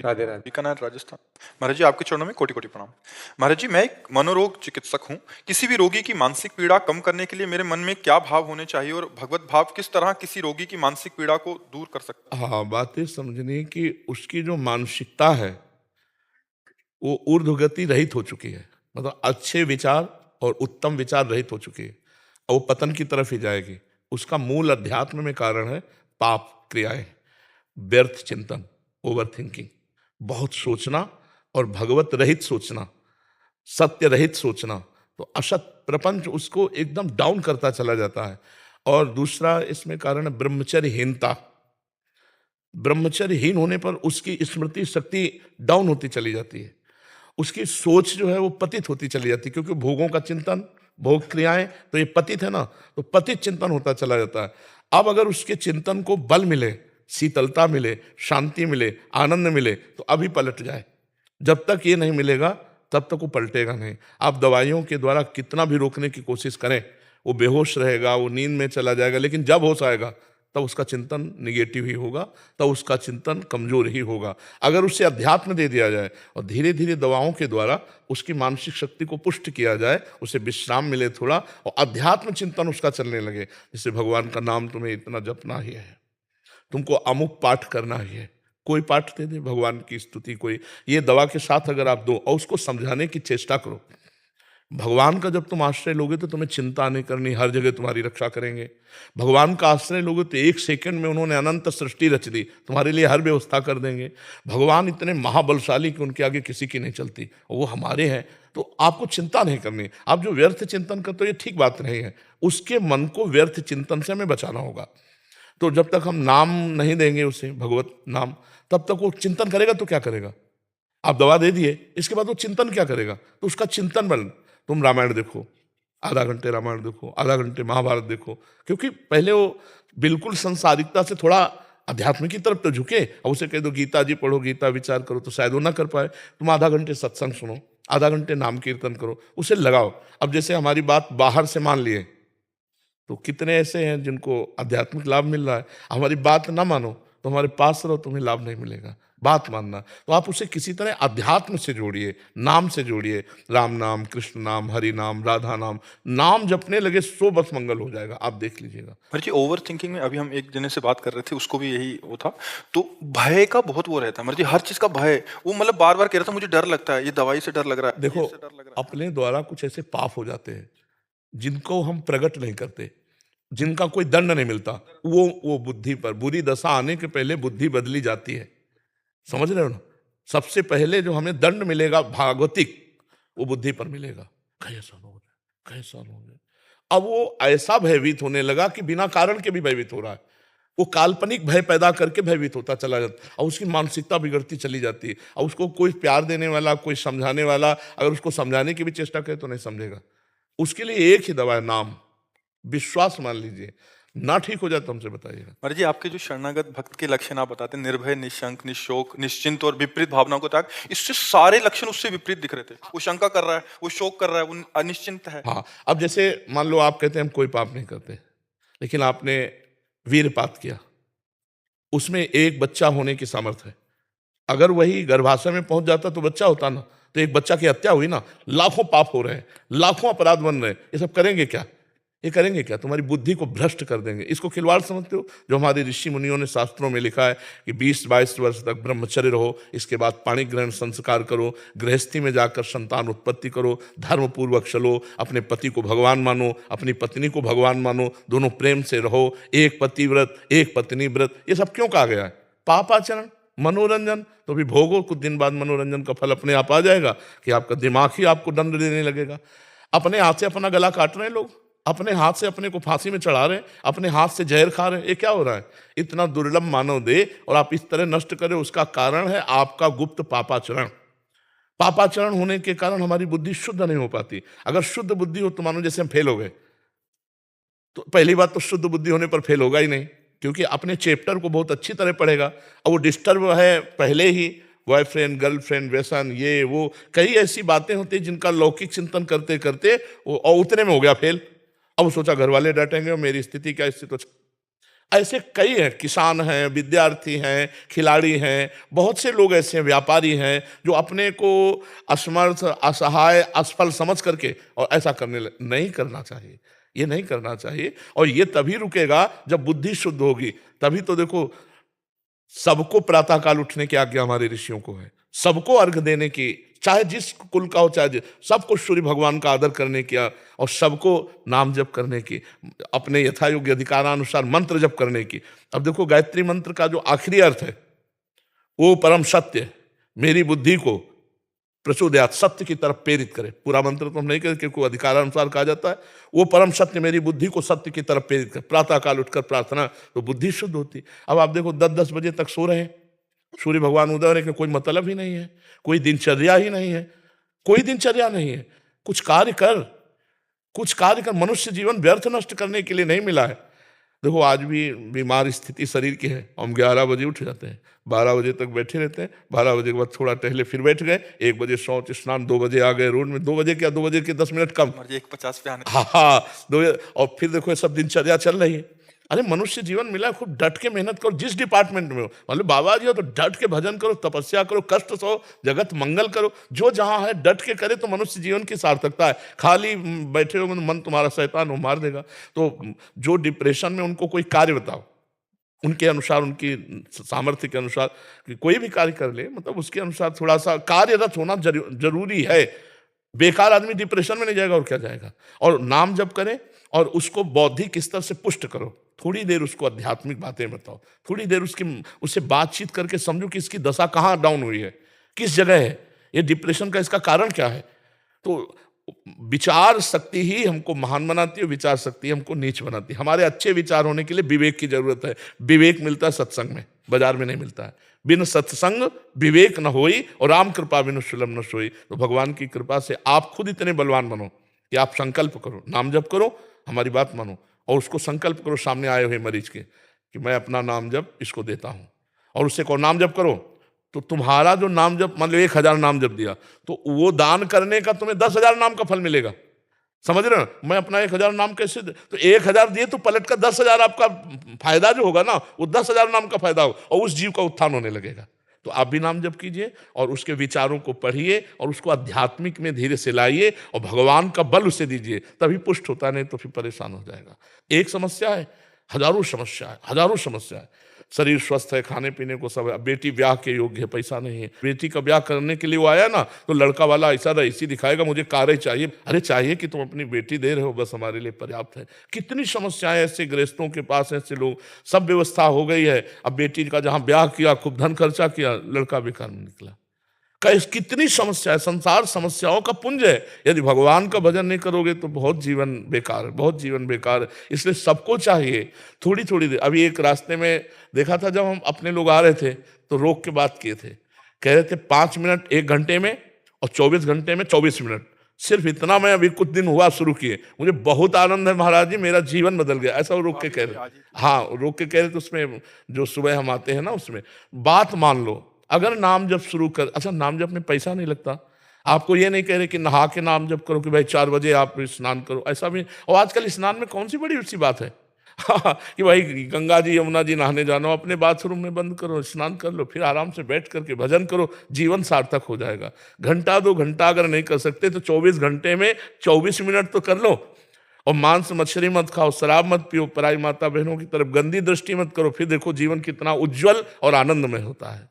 राधे राधे। बीकानेर राजस्थान। महाराज जी आपके चरणों में कोटि कोटि प्रणाम। महाराज जी मैं एक मनोरोग चिकित्सक हूँ। किसी भी रोगी की मानसिक पीड़ा कम करने के लिए मेरे मन में क्या भाव होने चाहिए और भगवत भाव किस तरह किसी रोगी की मानसिक पीड़ा को दूर कर सकता हाँ, बात ये समझनी कि उसकी जो मानसिकता है वो ऊर्ध्वगति रहित हो चुकी है। मतलब अच्छे विचार और उत्तम विचार रहित हो चुकी है और वो पतन की तरफ ही जाएगी। उसका मूल अध्यात्म में कारण है पाप क्रियाएं, व्यर्थ चिंतन, ओवर थिंकिंग, बहुत सोचना और भगवत रहित सोचना, सत्य रहित सोचना। तो असत प्रपंच उसको एकदम डाउन करता चला जाता है। और दूसरा इसमें कारण है ब्रह्मचर्यहीनता। ब्रह्मचर्यहीन होने पर उसकी स्मृति शक्ति डाउन होती चली जाती है। उसकी सोच जो है वो पतित होती चली जाती है, क्योंकि भोगों का चिंतन, भोग क्रियाएं, तो ये पतित है ना, तो पतित चिंतन होता चला जाता है। अब अगर उसके चिंतन को बल मिले, शीतलता मिले, शांति मिले, आनंद मिले, तो अभी पलट जाए। जब तक ये नहीं मिलेगा तब तक वो पलटेगा नहीं। आप दवाइयों के द्वारा कितना भी रोकने की कोशिश करें, वो बेहोश रहेगा, वो नींद में चला जाएगा, लेकिन जब होश आएगा तब उसका चिंतन निगेटिव ही होगा, तब उसका चिंतन कमजोर ही होगा। अगर उसे अध्यात्म दे दिया जाए और धीरे धीरे दवाओं के द्वारा उसकी मानसिक शक्ति को पुष्ट किया जाए, उसे विश्राम मिले थोड़ा और अध्यात्म चिंतन उसका चलने लगे, जैसे भगवान का नाम तुम्हें इतना जपना ही है, तुमको अमुक पाठ करना ही है, कोई पाठ दे दे भगवान की स्तुति, कोई ये दवा के साथ अगर आप दो और उसको समझाने की चेष्टा करो। भगवान का जब तुम आश्रय लोगे तो तुम्हें चिंता नहीं करनी, हर जगह तुम्हारी रक्षा करेंगे। भगवान का आश्रय लोगे तो एक सेकंड में उन्होंने अनंत सृष्टि रच दी, तुम्हारे लिए हर व्यवस्था कर देंगे। भगवान इतने महाबलशाली कि उनके आगे किसी की नहीं चलती, और वो हमारे हैं, तो आपको चिंता नहीं करनी। आप जो व्यर्थ चिंतन करते हो ये ठीक बात नहीं है, उसके मन को व्यर्थ चिंतन से हमें बचाना होगा। तो जब तक हम नाम नहीं देंगे उसे, भगवत नाम, तब तक वो चिंतन करेगा तो क्या करेगा? आप दवा दे दिए, इसके बाद वो चिंतन क्या करेगा? तो उसका चिंतन बल, तुम रामायण देखो, आधा घंटे रामायण देखो, आधा घंटे महाभारत देखो, क्योंकि पहले वो बिल्कुल संसारिकता से थोड़ा अध्यात्म की तरफ तो झुके, और उसे कह दो गीता जी पढ़ो, गीता विचार करो, तो शायद वो ना कर पाए। तुम आधा घंटे सत्संग सुनो, आधा घंटे नाम कीर्तन करो, उसे लगाओ। अब जैसे हमारी बात बाहर से मान लिए, तो कितने ऐसे हैं जिनको आध्यात्मिक लाभ मिल रहा है। हमारी बात ना मानो तो हमारे पास रहो, तुम्हें लाभ नहीं मिलेगा। बात मानना, तो आप उसे किसी तरह अध्यात्म से जोड़िए, नाम से जोड़िए। राम नाम, कृष्ण नाम, हरि नाम, राधा नाम, नाम जपने लगे सो बस मंगल हो जाएगा, आप देख लीजिएगा। महाराज जी ओवर थिंकिंग में अभी हम एक जने से बात कर रहे थे, उसको भी यही वो था। तो भय का बहुत वो रहता है महाराज जी, हर चीज का भय। वो मतलब बार बार कह रहा था मुझे डर लगता है, ये दवाई से डर लग रहा है, देखो, ये से डर लग रहा है। अपने द्वारा कुछ ऐसे पाप हो जाते हैं जिनको हम प्रकट नहीं करते, जिनका कोई दंड नहीं मिलता, वो बुद्धि पर, बुरी दशा आने के पहले बुद्धि बदली जाती है। समझ रहे हो ना? सबसे पहले जो हमें दंड मिलेगा भागवतिक, वो बुद्धि पर मिलेगा। कैसा हो गया, कैसा हो गया। अब वो ऐसा भयभीत होने लगा कि बिना कारण के भी भयभीत हो रहा है। वो काल्पनिक भय पैदा करके भयभीत होता चला जाता, और उसकी मानसिकता बिगड़ती चली जाती है। और उसको कोई प्यार देने वाला, कोई समझाने वाला अगर उसको समझाने की भी चेष्टा करे तो नहीं समझेगा। उसके लिए एक ही दवा है, नाम, विश्वास मान लीजिए। ना ठीक हो जाए तो हमसे बताइएगा। महाराज जी आपके जो शरणागत भक्त के लक्षण आप बताते हैं, निर्भय, निशंक, निशोक, निश्चिंत और विपरीत भावनाओं को त्याग, इससे सारे लक्षण उससे विपरीत दिख रहे थे। वो शंका कर रहा है, वो शोक कर रहा है, वो अनिश्चिंत है। हाँ, अब जैसे मान लो आप कहते हैं हम कोई पाप नहीं करते, लेकिन आपने वीरपात किया, उसमें एक बच्चा होने की सामर्थ्य है। अगर वही गर्भाशय में पहुंच जाता तो बच्चा होता ना, तो एक बच्चा की हत्या हुई ना। लाखों पाप हो रहे हैं, लाखों अपराध बन रहे हैं, ये सब करेंगे क्या? ये करेंगे क्या? तुम्हारी बुद्धि को भ्रष्ट कर देंगे। इसको खिलवाड़ समझते हो? जो हमारे ऋषि मुनियों ने शास्त्रों में लिखा है कि 20-22 वर्ष तक ब्रह्मचर्य रहो, इसके बाद पाणी ग्रहण संस्कार करो, गृहस्थी में जाकर संतान उत्पत्ति करो, धर्म पूर्वक चलो, अपने पति को भगवान मानो, अपनी पत्नी को भगवान मानो, दोनों प्रेम से रहो, एक पति व्रत, एक पत्नी व्रत। ये सब क्यों कहा गया है? पापाचरण, मनोरंजन, तो भी भोगो, कुछ दिन बाद मनोरंजन का फल अपने आप आ जाएगा कि आपका दिमाग ही आपको दंड देने लगेगा। अपने हाथ से अपना गला काट रहे हैं लोग, अपने हाथ से अपने को फांसी में चढ़ा रहे हैं, अपने हाथ से जहर खा रहे हैं। ये क्या हो रहा है? इतना दुर्लभ मानव दे और आप इस तरह नष्ट करें, उसका कारण है आपका गुप्त पापाचरण। पापाचरण होने के कारण हमारी बुद्धि शुद्ध नहीं हो पाती। अगर शुद्ध बुद्धि हो तो मानो जैसे हम फेल हो गए, तो पहली बात तो शुद्ध बुद्धि होने पर फेल होगा ही नहीं, क्योंकि अपने चैप्टर को बहुत अच्छी तरह पढ़ेगा। और वो डिस्टर्ब है पहले ही, बॉयफ्रेंड, गर्लफ्रेंड, व्यसन, ये वो कई ऐसी बातें होती हैं जिनका लौकिक चिंतन करते करते वो और उतने में हो गया फेल। अब सोचा घर वाले डांटेंगे और मेरी स्थिति क्या, इससे तो ऐसे कई हैं, किसान हैं, विद्यार्थी हैं, खिलाड़ी हैं, बहुत से लोग ऐसे हैं, व्यापारी हैं जो अपने को असमर्थ, असहाय, असफल समझ करके और ऐसा नहीं करना चाहिए। ये नहीं करना चाहिए, और ये तभी रुकेगा जब बुद्धि शुद्ध होगी। तभी तो देखो, सबको प्रातःकाल उठने की आज्ञा हमारे ऋषियों को है, सबको अर्घ देने की, चाहे जिस कुल का हो, सबको सूर्य भगवान का आदर करने की, और सबको नाम जप करने की, अपने यथा योग्य अधिकारानुसार मंत्र जप करने की। अब देखो, गायत्री मंत्र का जो आखिरी अर्थ है, वो परम सत्य मेरी बुद्धि को प्रचोदयात, सत्य की तरफ प्रेरित करे। पूरा मंत्र तो हम नहीं कहते क्योंकि अधिकारानुसार कहा जाता है। वो परम सत्य मेरी बुद्धि को सत्य की तरफ प्रेरित करे। प्रातः काल उठकर प्रार्थना, तो बुद्धि शुद्ध होती। अब आप देखो, 10-10 बजे तक सो रहे हैं, सूर्य भगवान उदय होने का कोई मतलब ही नहीं है, कोई दिनचर्या ही नहीं है, कोई दिनचर्या नहीं है। कुछ कार्य कर, कुछ कार्य कर। मनुष्य जीवन व्यर्थ नष्ट करने के लिए नहीं मिला है। देखो, आज भी बीमार स्थिति शरीर की है, हम 11 बजे उठ जाते हैं, 12 बजे तक बैठे रहते हैं, 12 बजे के बाद थोड़ा टहले फिर बैठ गए, 1 बजे शौच स्नान, 2 बजे आ गए रोड में, 2 बजे क्या, 2 बजे के 10 मिनट कम, 1:50 पे आने। हाँ हाँ, 2 बजे, और फिर देखो ये सब दिनचर्या चल रही है। अरे मनुष्य जीवन मिला है, खूब डट के मेहनत करो, जिस डिपार्टमेंट में हो। मतलब बाबा जी हो तो डट के भजन करो, तपस्या करो, कष्ट सहो, जगत मंगल करो, जो जहां है डट के करे तो मनुष्य जीवन की सार्थकता है। खाली बैठे हो तो मन तुम्हारा शैतान वो मार देगा। तो जो डिप्रेशन में, उनको कोई कार्य बताओ, उनके अनुसार, उनकी सामर्थ्य के अनुसार कि कोई भी कार्य कर ले, मतलब उसके अनुसार थोड़ा सा कार्यरत होना जरूरी है। बेकार आदमी डिप्रेशन में नहीं जाएगा, और क्या जाएगा। और नाम जप करें, और उसको बौद्धिक स्तर से पुष्ट करो। थोड़ी देर उसको आध्यात्मिक बातें बताओ, थोड़ी देर उससे बातचीत करके समझो कि इसकी दशा कहाँ डाउन हुई है, किस जगह है, ये डिप्रेशन का इसका कारण क्या है। तो विचार शक्ति ही हमको महान बनाती है, विचार शक्ति हमको नीच बनाती है। हमारे अच्छे विचार होने के लिए विवेक की जरूरत है। विवेक मिलता है सत्संग में, बाजार में नहीं मिलता है। बिन सत्संग विवेक न होई, और राम कृपा बिनु सुलभ न सोई। तो भगवान की कृपा से आप खुद इतने बलवान बनो कि आप संकल्प करो, नाम जप करो, हमारी बात मानो, और उसको संकल्प करो सामने आए हुए मरीज के कि मैं अपना नाम जप इसको देता हूं, और उससे कहो नाम जप करो। तो तुम्हारा जो नाम जप, मान लो 1000 नाम जप दिया, तो वो दान करने का तुम्हें 10,000 नाम का फल मिलेगा। समझ रहे हो, मैं अपना 1000 नाम कैसे तो 1000 दिए तो पलट का 10,000 आपका फायदा जो होगा ना, वो 10,000 नाम का फायदा हो, और उस जीव का उत्थान होने लगेगा। तो आप भी नाम जप कीजिए, और उसके विचारों को पढ़िए, और उसको आध्यात्मिक में धीरे से लाइए, और भगवान का बल उसे दीजिए, तभी पुष्ट होता, नहीं तो फिर परेशान हो जाएगा। एक समस्या है, हजारों समस्या है, हजारों समस्या है। शरीर स्वस्थ है, खाने पीने को सब है, बेटी ब्याह के योग्य है, पैसा नहीं है। बेटी का ब्याह करने के लिए वो आया ना, तो लड़का वाला ऐसी दिखाएगा, मुझे कारें चाहिए। अरे चाहिए कि तुम अपनी बेटी दे रहे हो, बस हमारे लिए पर्याप्त है। कितनी समस्याएं ऐसे गृहस्थों के पास, ऐसे लोग, सब व्यवस्था हो गई है, अब बेटी का जहां ब्याह किया, खूब धन खर्चा किया, लड़का बेकार में निकला। कितनी समस्या है, संसार समस्याओं का पुंज है। यदि भगवान का भजन नहीं करोगे तो बहुत जीवन बेकार है, बहुत जीवन बेकार है। इसलिए सबको चाहिए थोड़ी थोड़ी देर। अभी एक रास्ते में देखा था, जब हम अपने लोग आ रहे थे तो रोक के बात किए थे, कह रहे थे 5 मिनट 1 घंटे में, और 24 घंटे में 24 मिनट। सिर्फ इतना मैं अभी कुछ दिन हुआ शुरू किए, मुझे बहुत आनंद है महाराज जी, मेरा जीवन बदल गया। ऐसा वो रोक के कह रहे, हाँ रोक के कह रहे थे। उसमें जो सुबह हम आते हैं ना, उसमें बात मान लो, अगर नाम जप शुरू कर, अच्छा नाम जप में पैसा नहीं लगता। आपको ये नहीं कह रहे कि नहा के नाम जप करो, कि भाई 4 बजे आप स्नान करो, ऐसा भी। और आजकल स्नान में कौन सी बड़ी सी बात है कि भाई गंगा जी यमुना जी नहाने जाना, अपने बाथरूम में बंद करो, स्नान कर लो, फिर आराम से बैठ करके भजन करो, जीवन सार्थक हो जाएगा। घंटा 2 घंटा अगर नहीं कर सकते तो 24 घंटे में 24 मिनट तो कर लो। और मांस मछली मत खाओ, शराब मत पियो, पराई माता बहनों की तरफ गंदी दृष्टि मत करो, फिर देखो जीवन कितना उज्जवल और आनंदमय होता है।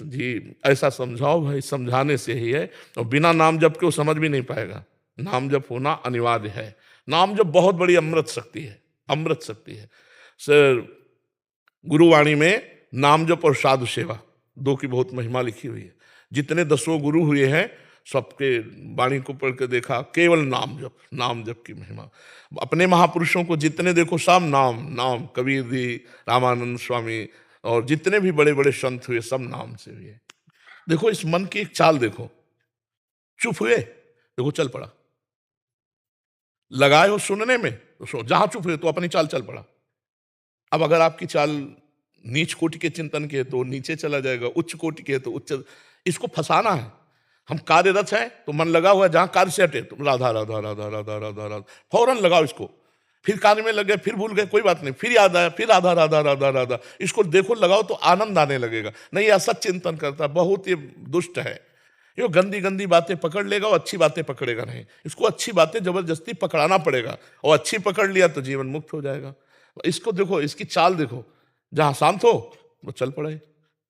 जी ऐसा समझाओ भाई, समझाने से ही है। और बिना नाम जप के वो समझ भी नहीं पाएगा। नाम जप होना अनिवार्य है। नाम जप बहुत बड़ी अमृत शक्ति है, अमृत शक्ति है। सर गुरुवाणी में नाम जप और साधु सेवा 2 की बहुत महिमा लिखी हुई है। जितने 10 गुरु हुए हैं, सबके वाणी को पढ़ के देखा, केवल नाम जप, नाम जप की महिमा। अपने महापुरुषों को जितने देखो, सब नाम नाम, कबीर जी, रामानंद स्वामी, और जितने भी बड़े बड़े संत हुए, सब नाम से हुए। देखो इस मन की एक चाल देखो, चुप हुए, देखो चल पड़ा। लगाए हो सुनने में, तो जहां चुप हुए तो अपनी चाल चल पड़ा। अब अगर आपकी चाल नीच कोटि के चिंतन की है तो नीचे चला जाएगा, उच्च कोटि के है तो उच्च। इसको फंसाना है। हम कार्यरत हैं तो मन लगा हुआ है, जहां कार्य से हटे तो राधा राधा राधा राधा राधा राधा, फौरन लगाओ इसको। फिर कार्य में लग गए, फिर भूल गए, कोई बात नहीं, फिर याद आया, फिर राधा राधा राधा राधा, इसको देखो लगाओ तो आनंद आने लगेगा। नहीं, ये असत चिंतन करता, बहुत ये दुष्ट है, ये गंदी गंदी बातें पकड़ लेगा और अच्छी बातें पकड़ेगा नहीं। इसको अच्छी बातें जबरदस्ती पकड़ाना पड़ेगा, और अच्छी पकड़ लिया तो जीवन मुक्त हो जाएगा। इसको देखो, इसकी चाल देखो, जहां शांत हो वो चल पड़े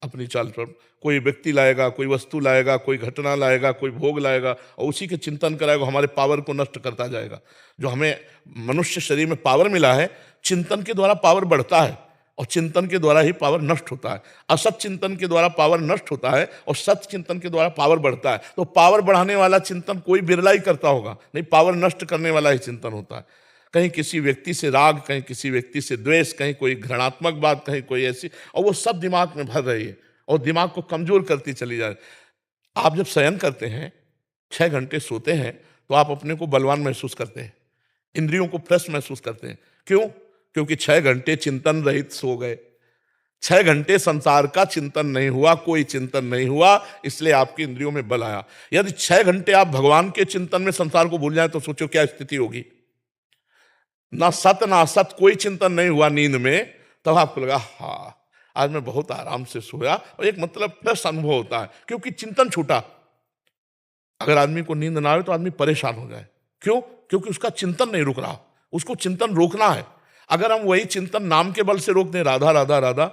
अपनी चाल पर। कोई व्यक्ति लाएगा, कोई वस्तु लाएगा, कोई घटना लाएगा, कोई भोग लाएगा, और उसी के चिंतन कराएगा, हमारे पावर को नष्ट करता जाएगा। जो हमें मनुष्य शरीर में पावर मिला है, चिंतन के द्वारा पावर बढ़ता है, और चिंतन के द्वारा ही पावर नष्ट होता है। असत चिंतन के द्वारा पावर नष्ट होता है, और सत चिंतन के द्वारा पावर बढ़ता है। तो पावर बढ़ाने वाला चिंतन कोई बिरला ही करता होगा, नहीं, पावर नष्ट करने वाला ही चिंतन होता है। कहीं किसी व्यक्ति से राग, कहीं किसी व्यक्ति से द्वेष, कहीं कोई घृणात्मक बात, कहीं कोई ऐसी, और वो सब दिमाग में भर रही है और दिमाग को कमजोर करती चली जा रही। आप जब शयन करते हैं, 6 घंटे सोते हैं, तो आप अपने को बलवान महसूस करते हैं, इंद्रियों को फ्रेश महसूस करते हैं। क्यों? क्योंकि 6 घंटे चिंतन रहित सो गए। 6 घंटे संसार का चिंतन नहीं हुआ, कोई चिंतन नहीं हुआ, इसलिए आपकी इंद्रियों में बल आया। यदि 6 घंटे आप भगवान के चिंतन में संसार को भूल जाए तो सोचो क्या स्थिति होगी। ना सत ना असत, कोई चिंतन नहीं हुआ नींद में, तब आपको लगा हाँ आज मैं बहुत आराम से सोया, और एक मतलब फ्रेश अनुभव होता है, क्योंकि चिंतन छूटा। अगर आदमी को नींद ना आए तो आदमी परेशान हो जाए। क्यों? क्योंकि उसका चिंतन नहीं रुक रहा, उसको चिंतन रोकना है। अगर हम वही चिंतन नाम के बल से रोक दें, राधा राधा राधा,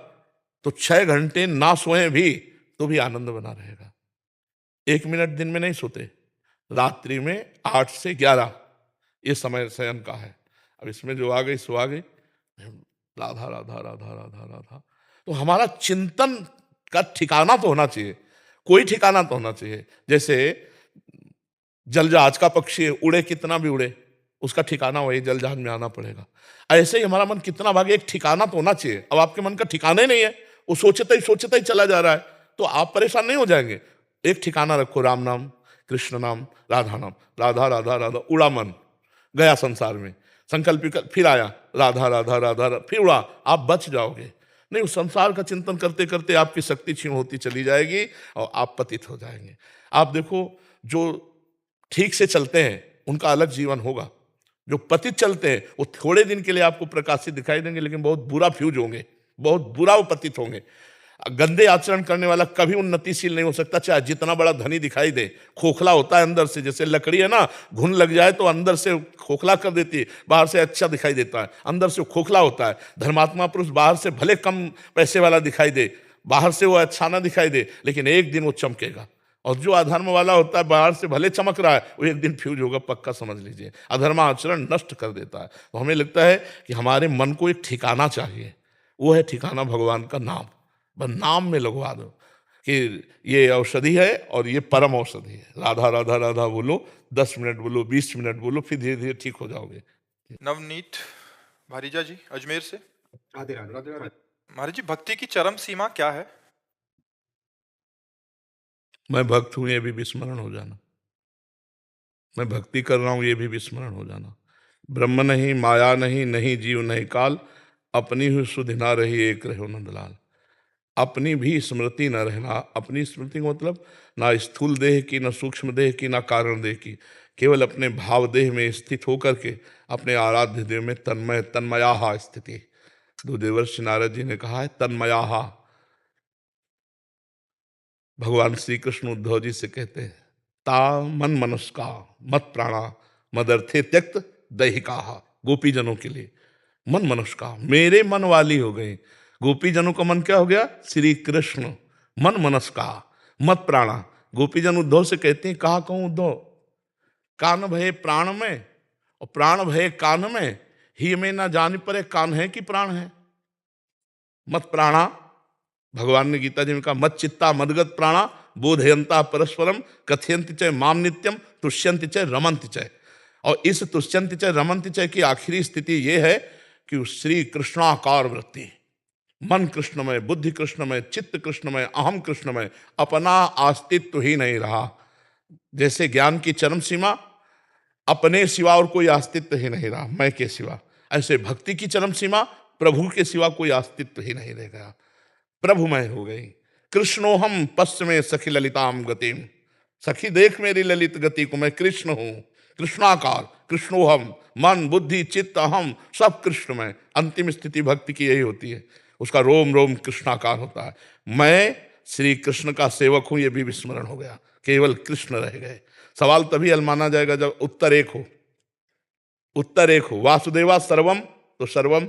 तो 6 घंटे ना सोए भी तो भी आनंद बना रहेगा। 1 मिनट दिन में नहीं सोते, रात्रि में 8 से 11 ये समय शयन का है। अब इसमें जो आ गई सो आ गई, राधा राधा राधा राधा राधा। तो हमारा चिंतन का ठिकाना तो होना चाहिए, कोई ठिकाना तो होना चाहिए। जैसे जल जहाज का पक्षी उड़े कितना भी उड़े, उसका ठिकाना वही जल जहाज में आना पड़ेगा। ऐसे ही हमारा मन कितना भागे, एक ठिकाना तो होना चाहिए। अब आपके मन का ठिकाना ही नहीं है, वो सोचता ही चला जा रहा है, तो आप परेशान नहीं हो जाएंगे। एक ठिकाना रखो, राम नाम, कृष्ण नाम, राधा नाम, राधा राधा राधा, उड़ा मन, गया संसार में, संकल्प फिर आया राधा राधा राधा, फिर उड़ा, आप बच जाओगे। नहीं, उस संसार का चिंतन करते करते आपकी शक्ति क्षीण होती चली जाएगी और आप पतित हो जाएंगे। आप देखो, जो ठीक से चलते हैं उनका अलग जीवन होगा, जो पतित चलते हैं वो थोड़े दिन के लिए आपको प्रकाशित दिखाई देंगे, लेकिन बहुत बुरा फ्यूज होंगे, बहुत बुरा वो पतित होंगे। गंदे आचरण करने वाला कभी उन्नतिशील नहीं हो सकता, चाहे जितना बड़ा धनी दिखाई दे, खोखला होता है अंदर से। जैसे लकड़ी है ना, घुन लग जाए तो अंदर से खोखला कर देती है, बाहर से अच्छा दिखाई देता है, अंदर से खोखला होता है। धर्मात्मा पुरुष बाहर से भले कम पैसे वाला दिखाई दे, बाहर से वो अच्छा ना दिखाई दे, लेकिन एक दिन वो चमकेगा। और जो अधर्म वाला होता है, बाहर से भले चमक रहा है, वो एक दिन फ्यूज होगा, पक्का समझ लीजिए। अधर्म आचरण नष्ट कर देता है। तो हमें लगता है कि हमारे मन को एक ठिकाना चाहिए, वो है ठिकाना भगवान का नाम। बस नाम में लगवा दो कि ये औषधि है और ये परम औषधि है। राधा राधा राधा बोलो, 10 मिनट बोलो, 20 मिनट बोलो, फिर धीरे धीरे ठीक हो जाओगे। नवनीत भारीजा जी अजमेर से। राधे राधे। महाराज जी, भक्ति की चरम सीमा क्या है? मैं भक्त हूं ये भी विस्मरण हो जाना, मैं भक्ति कर रहा हूं ये भी विस्मरण हो जाना। ब्रह्म नहीं, माया नहीं, नहीं जीव नहीं काल, अपनी ही सुधि ना रही, एक रहो नंदलाल। अपनी भी स्मृति न रहना। अपनी स्मृति का मतलब ना स्थूल देह की, ना सूक्ष्म देह की, ना कारण देह की, केवल अपने भाव देह में स्थित होकर के अपने आराध्य देव में तन्मयाहा स्थिति। दो देवर्षि नारद जी ने कहा है तन्मयाहा। भगवान श्री कृष्ण उद्धव जी से कहते हैं ता मन मनुष्का मत प्राणा मदर्थे त्यक्त दैहिका। गोपीजनों के लिए मन मनुष्का, मेरे मन वाली हो गई। गोपीजनों का मन क्या हो गया? श्री कृष्ण। मन मनस्का मत प्राणा। गोपीजन उद्धव से कहते हैं, कहा कहूं उद्धव, कान भये प्राण में और प्राण भये कान में, ही में ना जान पड़े कान है कि प्राण है। मत प्राणा, भगवान ने गीता जी में कहा मत चित्ता मदगत प्राणा बोधयंता परस्परम कथयंति च माम नित्यम तुष्यंति च रमंति च। और इस तुष्यंति च रमंति च की आखिरी स्थिति यह है कि श्री कृष्णाकार वृत्ति, मन कृष्णमय, बुद्धि कृष्णमय, चित्त कृष्णमय, अहम कृष्णमय, अपना अस्तित्व ही नहीं रहा। जैसे ज्ञान की चरम सीमा अपने सिवा और कोई अस्तित्व ही नहीं रहा, मैं के सिवा, ऐसे भक्ति की चरम सीमा प्रभु के सिवा कोई अस्तित्व ही नहीं रह गया, प्रभुमय हो गई। कृष्णोहम पश्चिमे सखी ललिताम गतिम, सखी देख मेरी ललित गति को, मैं कृष्ण हूं, कृष्णाकार, कृष्णोहम, मन बुद्धि चित्त अहम सब कृष्णमय। अंतिम स्थिति भक्ति की यही होती है, उसका रोम रोम कृष्णाकार होता है। मैं श्री कृष्ण का सेवक हूं, यह भी विस्मरण हो गया, केवल कृष्ण रह गए। सवाल तभी हल माना जाएगा जब उत्तर एक हो। उत्तर एक हो, वासुदेवा सर्वम, तो सर्वम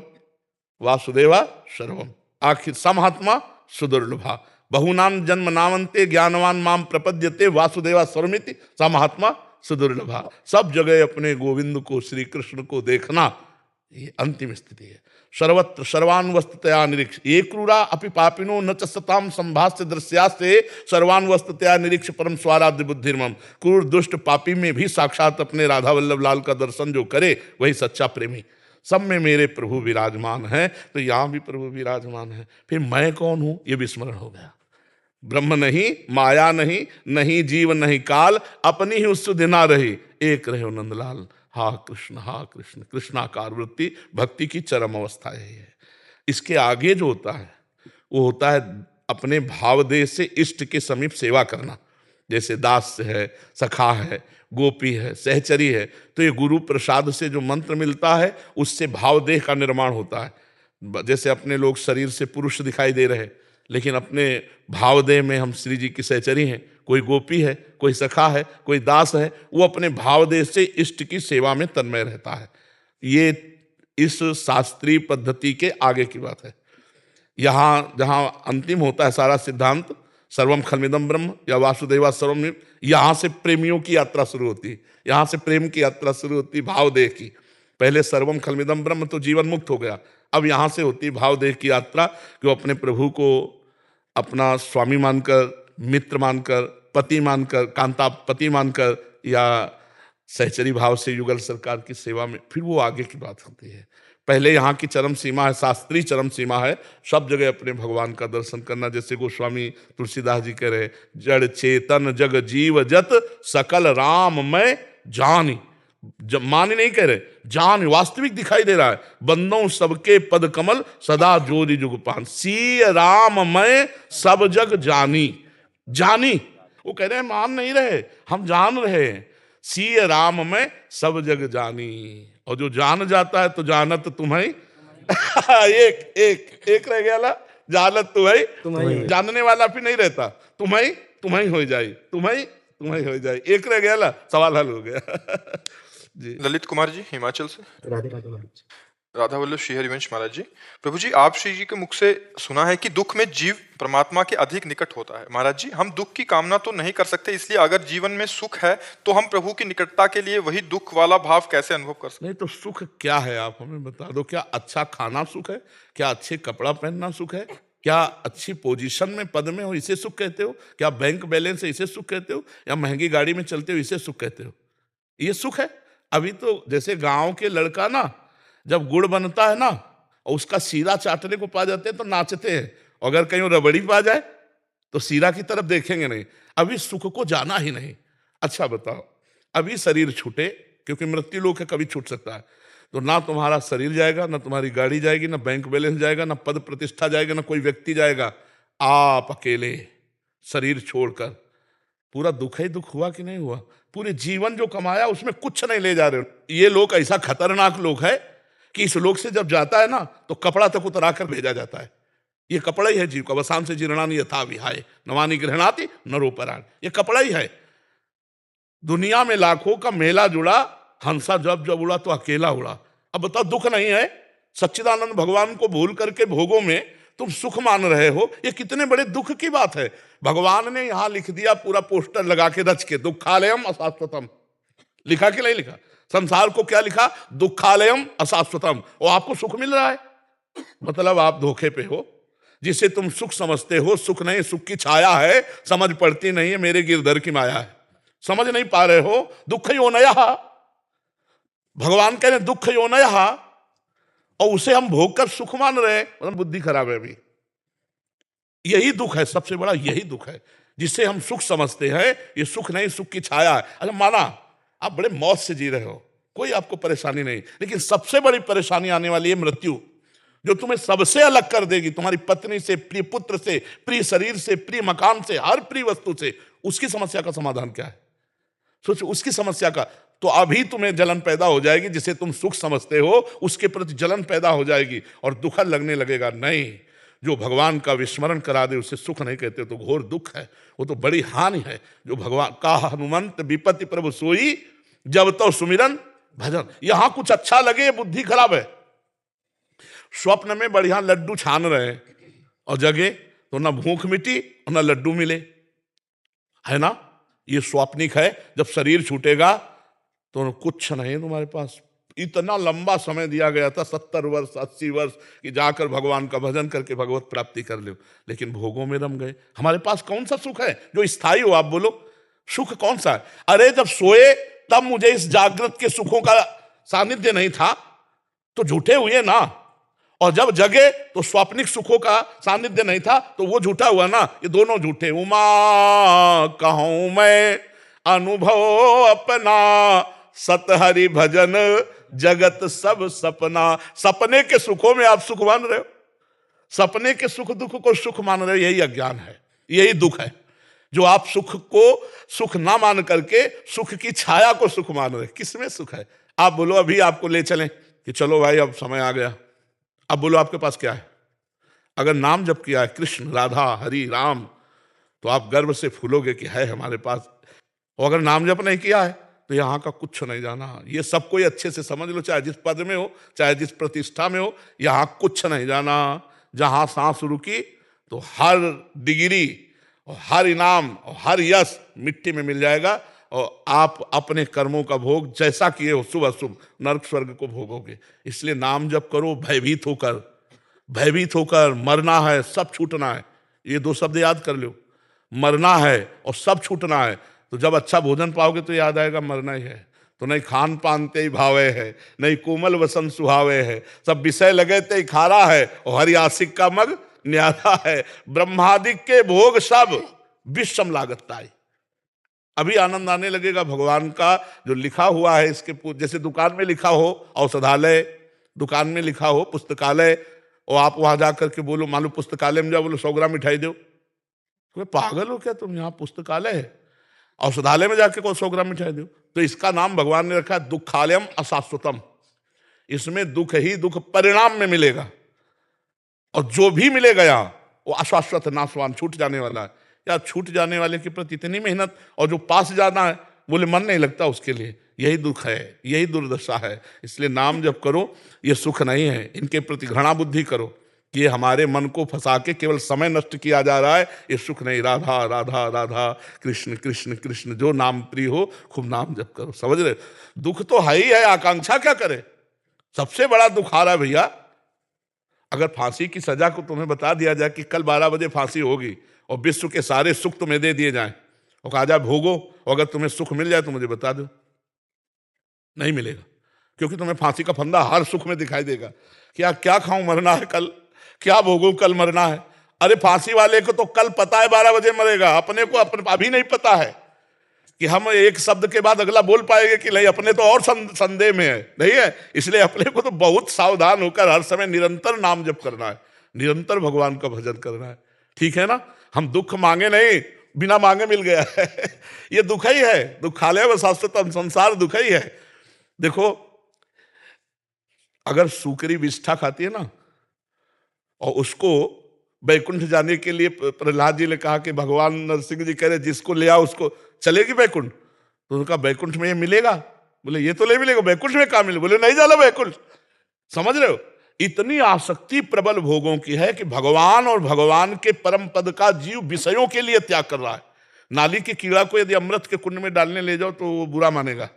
वासुदेवा सर्वम। आखिर समहात्मा सुदुर्लभा, बहुनाम जन्म नामंते ज्ञानवान माम प्रपद्यते वासुदेवा सर्वमिति समहात्मा सुदुर्लभा। सब जगह अपने गोविंद को, श्री कृष्ण को देखना, ये अंतिम स्थिति है। सर्वत्र सर्वान वस्तुतया निरीक्ष, ये क्रूरा अपि पापिनो न च सताम संभाष्य दृश्यास्ते सर्वान वस्तुतया निरीक्ष परम स्वाराध्य बुद्धिर्मम। क्रूर दुष्ट पापी में भी साक्षात अपने राधा वल्लभ लाल का दर्शन जो करे वही सच्चा प्रेमी। सब में मेरे प्रभु विराजमान है, तो यहां भी प्रभु विराजमान है। फिर मैं कौन हूं, ये विस्मरण हो गया। ब्रह्म नहीं, माया नहीं, नहीं जीव नहीं काल, अपनी ही उसुधि ना रही, एक रहे नंदलाल। हा कृष्ण, कृष्णाकार वृत्ति भक्ति की चरम अवस्था यही है। इसके आगे जो होता है वो होता है अपने भावदेह से इष्ट के समीप सेवा करना। जैसे दास है, सखा है, गोपी है, सहचरी है, तो ये गुरु प्रसाद से जो मंत्र मिलता है उससे भावदेह का निर्माण होता है। जैसे अपने लोग शरीर से पुरुष दिखाई दे रहे, लेकिन अपने भावदेह में हम श्री जी की सहचरी हैं, कोई गोपी है, कोई सखा है, कोई दास है, वो अपने भावदेह से इष्ट की सेवा में तन्मय रहता है। ये इस शास्त्रीय पद्धति के आगे की बात है। यहाँ जहाँ अंतिम होता है सारा सिद्धांत, सर्वम खलमिदम ब्रह्म या वासुदेवा सर्वम, यहाँ से प्रेमियों की यात्रा शुरू होती है। यहाँ से प्रेम की यात्रा शुरू होती है भावदेह की। पहले सर्वम खलमिदम ब्रह्म तो जीवन मुक्त हो गया, अब यहाँ से होती है भावदेह की यात्रा, कि वो अपने प्रभु को अपना स्वामी मानकर, मित्र मानकर, पति मानकर, कांता पति मानकर, या सहचरी भाव से युगल सरकार की सेवा में, फिर वो आगे की बात होती है। पहले यहाँ की चरम सीमा है, शास्त्रीय चरम सीमा है, सब जगह अपने भगवान का दर्शन करना। जैसे गोस्वामी तुलसीदास जी कह रहे, जड़ चेतन जग जीव जत सकल राम मैं जानी। जब मान नहीं कह रहे, जान वास्तविक दिखाई दे रहा है। बंदों सबके पद कमल सदा जोरी जुगपान, सी राम मैं सब जग जानी। जानी, वो कह रहे हैं मान नहीं रहे, हम जान रहे हैं। सी राम में सब जग जानी, और जो जान जाता है तो जानत तुम्हें एक एक एक रह गया ला, जानत तुम्हें, जानने वाला फिर नहीं रहता, तुम्हें तुम्हें हो जाए, तुम्हें हो जाए, एक रह गया ला, सवाल हल हो गया। जी। ललित कुमार जी हिमाचल से। राधे राधे महाराज। राधा वल्लभ श्री हरिवंश महाराज जी, प्रभु जी आप श्री जी के मुख से सुना है कि दुख में जीव परमात्मा के अधिक निकट होता है। महाराज जी, हम दुख की कामना तो नहीं कर सकते, इसलिए अगर जीवन में सुख है तो हम प्रभु की निकटता के लिए वही दुख वाला भाव कैसे अनुभव कर सकते? नहीं तो सुख क्या है आप हमें बता दो। क्या अच्छा खाना सुख है? क्या अच्छे कपड़ा पहनना सुख है? क्या अच्छी पोजीशन में पद में हो इसे सुख कहते हो? क्या बैंक बैलेंस है इसे सुख कहते हो? या महंगी गाड़ी में चलते हो इसे सुख कहते हो? ये सुख है? अभी तो जैसे गांव के लड़का ना, जब गुड़ बनता है ना और उसका सीरा चाटने को पा जाते हैं तो नाचते हैं, अगर कहीं रबड़ी पा जाए तो सीरा की तरफ देखेंगे नहीं। अभी सुख को जाना ही नहीं। अच्छा बताओ, अभी शरीर छूटे, क्योंकि मृत्यु लोक है, कभी छूट सकता है, तो ना तुम्हारा शरीर जाएगा, ना तुम्हारी गाड़ी जाएगी, ना बैंक बैलेंस जाएगा, ना पद प्रतिष्ठा जाएगा, ना कोई व्यक्ति जाएगा। आप अकेले शरीर छोड़कर, पूरा दुख ही दुख हुआ कि नहीं हुआ? पूरे जीवन जो कमाया उसमें कुछ नहीं ले जा रहे हो। ये लोग ऐसा खतरनाक लोग है कि इस लोग से जब जाता है ना तो कपड़ा तक उतरा कर भेजा जाता है। ये कपड़ा ही है जीव का। वसान से जीर्णानि यथा विहाय नवानि गृह्णाति नरोपराण, ये कपड़ा ही है। दुनिया में लाखों का मेला जुड़ा, हंसा जब जब उड़ा तो अकेला उड़ा। अब बताओ, दुख नहीं है? सच्चिदानंद भगवान को भूल करके भोगों में तुम सुख मान रहे हो, ये कितने बड़े दुख की बात है। भगवान ने यहां लिख दिया पूरा पोस्टर लगा के रच के, दुखालयम अशाश्वतम। लिखा कि नहीं लिखा? संसार को क्या लिखा? दुखालयम अशाश्वतम। और आपको सुख मिल रहा है, मतलब आप धोखे पे हो। जिसे तुम सुख समझते हो सुख नहीं, सुख की छाया है, समझ पड़ती नहीं है, मेरे गिरधर की माया है, समझ नहीं पा रहे हो। दुख योनयः, भगवान कह रहे दुख योनयः, और उसे हम भोग कर सुख मान रहे हैं, मतलब बुद्धि खराब है अभी। यही दुख है, सबसे बड़ा यही दुख है, जिसे हम सुख समझते हैं। ये सुख नहीं, सुख की छाया है। अच्छा माना आप बड़े मौत से जी रहे हो, कोई आपको परेशानी नहीं, लेकिन सबसे बड़ी परेशानी आने वाली है मृत्यु, जो तुम्हें सबसे अलग कर देगी, तुम्हारी पत्नी से, प्रिय पुत्र से, प्रिय शरीर से, प्रिय मकान से, हर प्रिय वस्तु से। उसकी समस्या का समाधान क्या है? सोचो, उसकी समस्या का तो अभी तुम्हें जलन पैदा हो जाएगी, जिसे तुम सुख समझते हो उसके प्रति जलन पैदा हो जाएगी और दुख लगने लगेगा। नहीं, जो भगवान का विस्मरण करा दे उसे सुख नहीं कहते, तो घोर दुख है, वो तो बड़ी हानि है। जो भगवान का हनुमंत विपत्ति प्रभु सोई, जब तो सुमिरन भजन। यहां कुछ अच्छा लगे, बुद्धि खराब है। स्वप्न में बढ़िया लड्डू छान रहे हैं और जगे तो ना भूख मिटी और ना लड्डू मिले, है ना? ये स्वाप्निक है। जब शरीर छूटेगा तो कुछ नहीं तुम्हारे पास। इतना लंबा समय दिया गया था, 70 वर्ष 80 वर्ष, कि जाकर भगवान का भजन करके भगवत प्राप्ति कर लो, लेकिन भोगों में रम गए। हमारे पास कौन सा सुख है जो स्थायी हो? आप बोलो, सुख कौन सा है? अरे जब सोए तब मुझे इस जागृत के सुखों का सानिध्य नहीं था, तो झूठे हुए ना। और जब जगे तो स्वाप्निक सुखों का सानिध्य नहीं था, तो वो झूठा हुआ ना। ये दोनों झूठे। उमा कहूं मैं अनुभव अपना, सत हरि भजन जगत सब सपना। सपने के सुखों में आप सुख मान रहे हो, सपने के सुख दुख को सुख मान रहे हो, यही अज्ञान है, यही दुख है। जो आप सुख को सुख ना मान करके सुख की छाया को सुख मान रहे। किसमें सुख है? आप बोलो, अभी आपको ले चलें कि चलो भाई अब समय आ गया, अब बोलो आपके पास क्या है? अगर नाम जप किया है, कृष्ण राधा हरि राम, तो आप गर्व से फूलोगे कि है हमारे पास। और अगर नाम जप नहीं किया है तो यहाँ का कुछ नहीं जाना। ये सब कोई अच्छे से समझ लो, चाहे जिस पद में हो, चाहे जिस प्रतिष्ठा में हो, यहाँ कुछ नहीं जाना। जहाँ सांस रुकी तो हर डिग्री और हर इनाम और हर यश मिट्टी में मिल जाएगा, और आप अपने कर्मों का भोग जैसा किए हो, शुभ अशुभ, नरक स्वर्ग को भोगोगे। इसलिए नाम जप करो भयभीत होकर। भयभीत होकर मरना है, सब छूटना है। ये दो शब्द याद कर लो, मरना है और सब छूटना है। तो जब अच्छा भोजन पाओगे तो याद आएगा मरना ही है। तो नहीं खान पान ते ही भावे है, नहीं कोमल वसन सुहावे है, सब विषय लगे ते ही खारा है, और हरि आशिक का मग न्यारा है। ब्रह्मादिक के भोग सब विषम लागत ताई। अभी आनंद आने लगेगा भगवान का जो लिखा हुआ है इसके। जैसे दुकान में लिखा हो औषधालय, दुकान में लिखा हो पुस्तकालय, और आप वहां जाकर के बोलो, मान लो पुस्तकालय में जाओ, बोलो 100 ग्राम मिठाई दो, तो पागल हो क्या तुम? यहाँ पुस्तकालय है, औषधालय में जाके को 100 ग्राम मिठाई दो। तो इसका नाम भगवान ने रखा है दुखालयम अशाश्वतम। इसमें दुख ही दुख परिणाम में मिलेगा, और जो भी मिलेगा यहाँ वो अशाश्वत नाशवान, छूट जाने वाला है। या छूट जाने वाले के प्रति इतनी मेहनत, और जो पास जाना है बोले मन नहीं लगता उसके लिए। यही दुख है, यही दुर्दशा है। इसलिए नाम जब करो, ये सुख नहीं है। इनके प्रति घृणा बुद्धि करो कि ये हमारे मन को फंसा के केवल समय नष्ट किया जा रहा है, ये सुख नहीं। राधा राधा राधा कृष्ण कृष्ण कृष्ण, जो नाम प्रिय हो खूब नाम जप करो। समझ रहे? दुख तो है ही है, आकांक्षा क्या करे? सबसे बड़ा दुख आ रहा है भैया, अगर फांसी की सजा को तुम्हें बता दिया जाए कि कल 12 बजे फांसी होगी, और विश्व के सारे सुख तुम्हें दे दिए जाएं, और कहा जाए भोगो, और अगर तुम्हें सुख मिल जाए तो मुझे बता दो। नहीं मिलेगा, क्योंकि तुम्हें फांसी का फंदा हर सुख में दिखाई देगा। क्या क्या खाऊं, मरना है कल, क्या भोगूं, कल मरना है। अरे फांसी वाले को तो कल पता है 12 बजे मरेगा, अपने को अभी नहीं पता है कि हम एक शब्द के बाद अगला बोल पाएंगे कि नहीं। अपने तो और संदेह में है, नहीं है? इसलिए अपने को तो बहुत सावधान होकर हर समय निरंतर नाम जप करना है, निरंतर भगवान का भजन करना है। ठीक है ना? हम दुख मांगे नहीं, बिना मांगे मिल गया है। ये दुख ही है, दुखालय व शाश्वतम, संसार दुख ही है। देखो, अगर सूकरी विष्ठा खाती है ना, और उसको बैकुंठ जाने के लिए प्रहलाद जी ने कहा कि भगवान नरसिंह जी कह रहे जिसको ले आओ उसको चलेगी बैकुंठ, तो उनका बैकुंठ में ये मिलेगा? बोले ये तो नहीं मिलेगा, बैकुंठ में कहाँ मिले? बोले नहीं जाना बैकुंठ। समझ रहे हो? इतनी आसक्ति प्रबल भोगों की है कि भगवान और भगवान के परम पद का जीव विषयों के लिए त्याग कर रहा है। नाली के कीड़ा को यदि अमृत के कुंड में डालने ले जाओ तो वो बुरा मानेगा,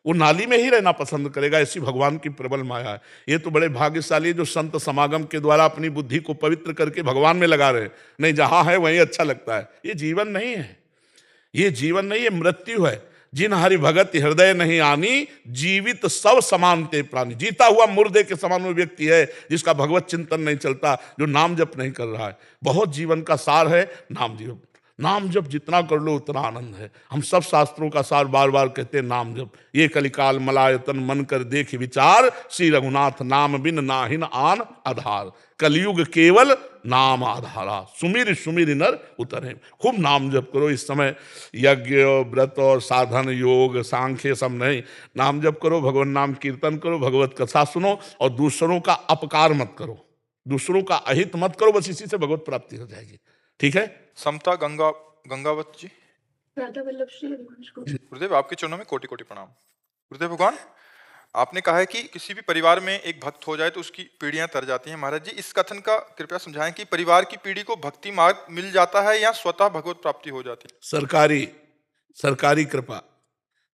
वो नाली में ही रहना पसंद करेगा। ऐसी भगवान की प्रबल माया है। ये तो बड़े भाग्यशाली जो संत समागम के द्वारा अपनी बुद्धि को पवित्र करके भगवान में लगा रहे। नहीं, जहां है वहीं अच्छा लगता है। ये जीवन नहीं है, ये जीवन नहीं है, मृत्यु है। जिन हरि भगत हृदय नहीं आनी, जीवित सब समानते प्राणी। जीता हुआ मुर्दे के समान वो व्यक्ति है जिसका भगवत चिंतन नहीं चलता, जो नाम जप नहीं कर रहा है। बहुत जीवन का सार है नाम जप। नाम जप जितना कर लो उतना आनंद है। हम सब शास्त्रों का सार बार बार कहते हैं नाम जप। ये कलिकाल मलायतन मन कर देख विचार, श्री रघुनाथ नाम बिन नाहिन आन आधार। कलयुग केवल नाम आधारा, सुमिर सुमिर नर उतरे। खूब नाम जप करो इस समय। यज्ञ व्रत और साधन योग सांख्य सब नहीं, नाम जप करो, भगवान नाम कीर्तन करो, भगवत कथा सुनो और दूसरों का अपकार मत करो, दूसरों का अहित मत करो। बस इसी से भगवत प्राप्ति हो जाएगी। ठीक है। समता गंगावत जी। राधा वल्लभ श्री हरिवंश को। गुरुदेव आपके चरणों में कोटि कोटि प्रणाम। गुरुदेव भगवान, आपने कहा है कि किसी भी परिवार में एक भक्त हो जाए तो उसकी पीढ़ियां तर जाती हैं। महाराज जी, इस कथन का कृपया समझाएं कि परिवार की पीढ़ी को भक्ति मार्ग मिल जाता है या स्वतः भगवत प्राप्ति हो जाती है? सरकारी कृपा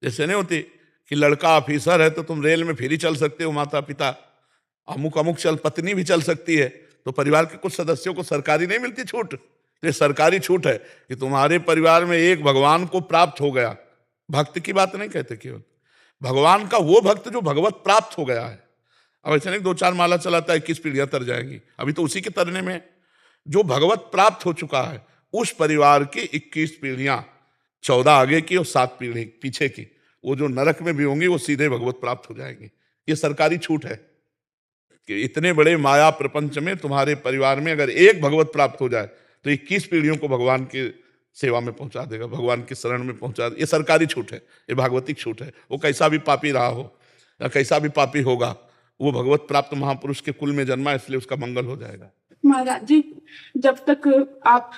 जैसे नहीं होती कि लड़का ऑफिसर है तो तुम रेल में फ्री चल सकते हो, माता पिता अमुक अमुक चल, पत्नी भी चल सकती है। तो परिवार के कुछ सदस्यों को सरकारी नहीं मिलती छूट। ये सरकारी छूट है कि तुम्हारे परिवार में एक भगवान को प्राप्त हो गया। भक्त की बात नहीं कहते केवल, भगवान का वो भक्त जो भगवत प्राप्त हो गया है। अब ऐसे नहीं 2-4 माला चलाता है 21 पीढ़ियां तर जाएंगी, अभी तो उसी के तरने में। जो भगवत प्राप्त हो चुका है उस परिवार की 21 पीढ़ियां, 14 आगे की और 7 पीढ़ी पीछे की, वो जो नरक में भी होंगी वो सीधे भगवत प्राप्त हो जाएंगी। ये सरकारी छूट है कि इतने बड़े माया प्रपंच में तुम्हारे परिवार में अगर एक भगवत प्राप्त हो जाए तो 21 पीढ़ियों को भगवान की सेवा में पहुंचा देगा, भगवान की शरण में पहुंचा देगा। ये सरकारी छूट है, ये भागवतिक छूट है। वो कैसा भी पापी रहा हो या कैसा भी पापी होगा, वो भगवत प्राप्त महापुरुष के कुल में जन्मा, इसलिए उसका मंगल हो जाएगा। महाराज जी, जब तक आप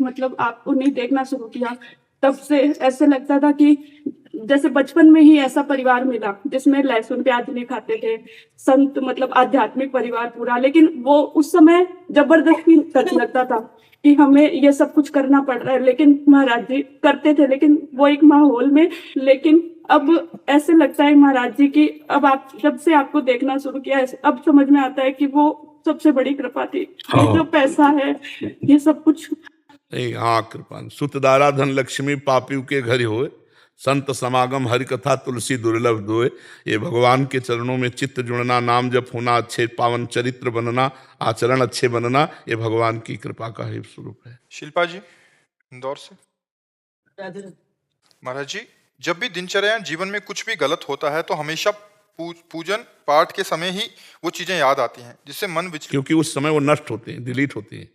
मतलब आप उन्हें देखना शुरू किया तब से ऐसे लगता था कि जैसे बचपन में ही ऐसा परिवार मिला जिसमें लहसुन प्याज नहीं खाते थे, संत मतलब आध्यात्मिक परिवार पूरा। लेकिन वो उस समय जबरदस्ती टच लगता था कि हमें ये सब कुछ करना पड़ रहा है, लेकिन महाराज जी करते थे लेकिन वो एक माहौल में। लेकिन अब ऐसे लगता है महाराज जी की अब आप जब से आपको देखना शुरू किया है अब समझ में आता है कि वो सबसे बड़ी कृपा थी। ये जो पैसा है ये सब कुछ नहीं, हाँ कृपा। सुतदारा धन लक्ष्मी पापियों के घर होए, संत समागम हरि कथा तुलसी दुर्लभ दोए। ये भगवान के चरणों में चित्त जुड़ना, नाम जप होना, अच्छे पावन चरित्र बनना, आचरण अच्छे बनना, ये भगवान की कृपा का ही स्वरूप है। शिल्पा जी इंदौर से। महाराज जी, जब भी दिनचर्या जीवन में कुछ भी गलत होता है तो हमेशा पूजन पाठ के समय ही वो चीजें याद आती हैं जिससे मन विचलित, क्योंकि उस समय वो नष्ट होते हैं, डिलीट होती हैं।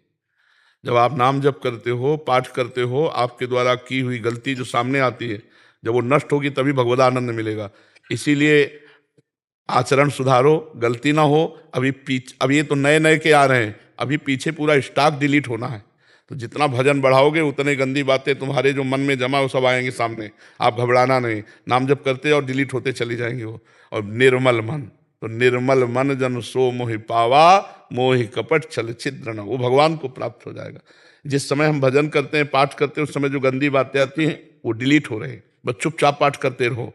जब आप नाम जप करते हो, पाठ करते हो, आपके द्वारा की हुई गलती जो सामने आती है, जब वो नष्ट होगी तभी भगवद आनंद मिलेगा। इसीलिए आचरण सुधारो, गलती ना हो। अभी ये तो नए नए के आ रहे हैं, अभी पीछे पूरा स्टॉक डिलीट होना है। तो जितना भजन बढ़ाओगे उतने गंदी बातें तुम्हारे जो मन में जमा वो सब आएंगे सामने। आप घबराना नहीं, नाम जप करते और डिलीट होते चली जाएंगे वो। और निर्मल मन, तो निर्मल मन जन सो मोहि पावा, मोहि कपट छल छिद्र न, वो भगवान को प्राप्त हो जाएगा। जिस समय हम भजन करते हैं, पाठ करते हैं, उस समय जो गंदी बातें आती हैं वो डिलीट हो रहे हैं। बस चुपचाप पाठ करते रहो,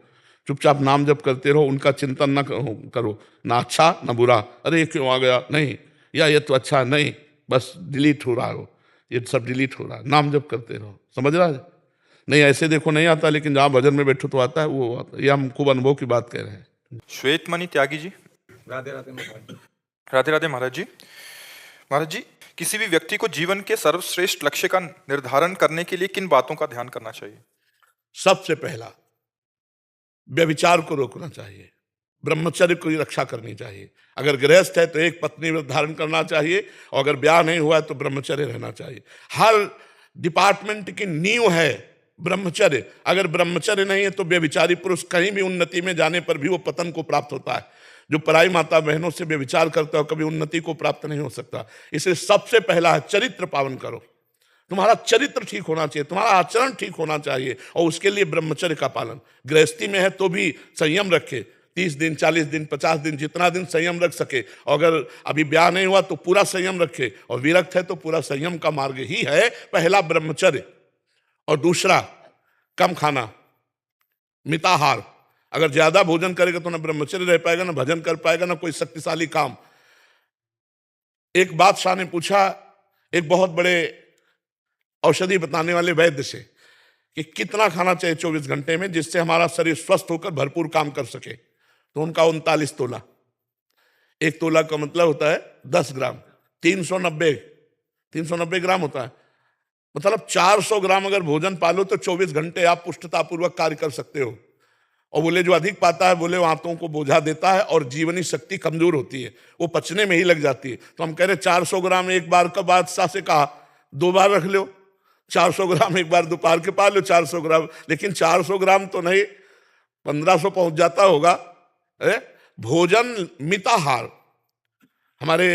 चुपचाप नाम जप करते रहो, उनका चिंतन न करो, ना अच्छा ना बुरा, अरे ये क्यों आ गया, नहीं, या ये तो अच्छा नहीं, बस डिलीट हो रहा हो, ये सब डिलीट हो रहा है। नाम जप करते रहो, समझ रहा है? नहीं ऐसे देखो नहीं आता, लेकिन जहाँ भजन में बैठो तो आता है, वो आता है। ये हम खूब अनुभव की बात कह रहे हैं। श्वेतमणि त्यागी जी। राधे राधे महाराज। राधे राधे महाराज जी। महाराज जी, किसी भी व्यक्ति को जीवन के सर्वश्रेष्ठ लक्ष्य का निर्धारण करने के लिए किन बातों का ध्यान करना चाहिए? सबसे पहला, व्यभिचार को रोकना चाहिए, ब्रह्मचर्य की रक्षा करनी चाहिए। अगर गृहस्थ है तो एक पत्नी व्रत धारण करना चाहिए, और अगर ब्याह नहीं हुआ है तो ब्रह्मचर्य रहना चाहिए। हर डिपार्टमेंट की नींव है ब्रह्मचर्य। अगर ब्रह्मचर्य नहीं है तो व्यभिचारी पुरुष कहीं भी उन्नति में जाने पर भी वो पतन को प्राप्त होता है। जो पराई माता बहनों से व्यभिचार करता है कभी उन्नति को प्राप्त नहीं हो सकता। इसलिए सबसे पहला है चरित्र पावन करो। तुम्हारा चरित्र ठीक होना चाहिए, तुम्हारा आचरण ठीक होना चाहिए, और उसके लिए ब्रह्मचर्य का पालन। गृहस्थी में है तो भी संयम रखे, 30 दिन 40 दिन 50 दिन जितना दिन संयम रख सके। और अगर अभी ब्याह नहीं हुआ तो पूरा संयम रखे, और विरक्त है तो पूरा संयम का मार्ग ही है पहला ब्रह्मचर्य। और दूसरा कम खाना, मिताहार। अगर ज्यादा भोजन करेगा तो ना ब्रह्मचर्य रह पाएगा, ना भजन कर पाएगा, ना कोई शक्तिशाली काम। एक बादशाह ने पूछा एक बहुत बड़े औषधि बताने वाले वैद्य से कि कितना खाना चाहिए 24 घंटे में जिससे हमारा शरीर स्वस्थ होकर भरपूर काम कर सके। तो उनका 39 तोला। एक तोला का मतलब होता है 10 ग्राम, 390 ग्राम होता है। मतलब 400 ग्राम अगर भोजन पालो तो 24 घंटे आप पुष्टतापूर्वक कार्य कर सकते हो। और बोले जो अधिक पाता है, बोले वो आंतों को बोझा देता है और जीवनी शक्ति कमजोर होती है, वो पचने में ही लग जाती है। तो हम कह रहे 400 ग्राम एक बार का, बादशाह से कहा 2 बार रख लो, 400 ग्राम एक बार दोपहर के पा लो 400 ग्राम, लेकिन 400 ग्राम तो नहीं, 1500 पहुंच जाता होगा। भोजन मिताहार हमारे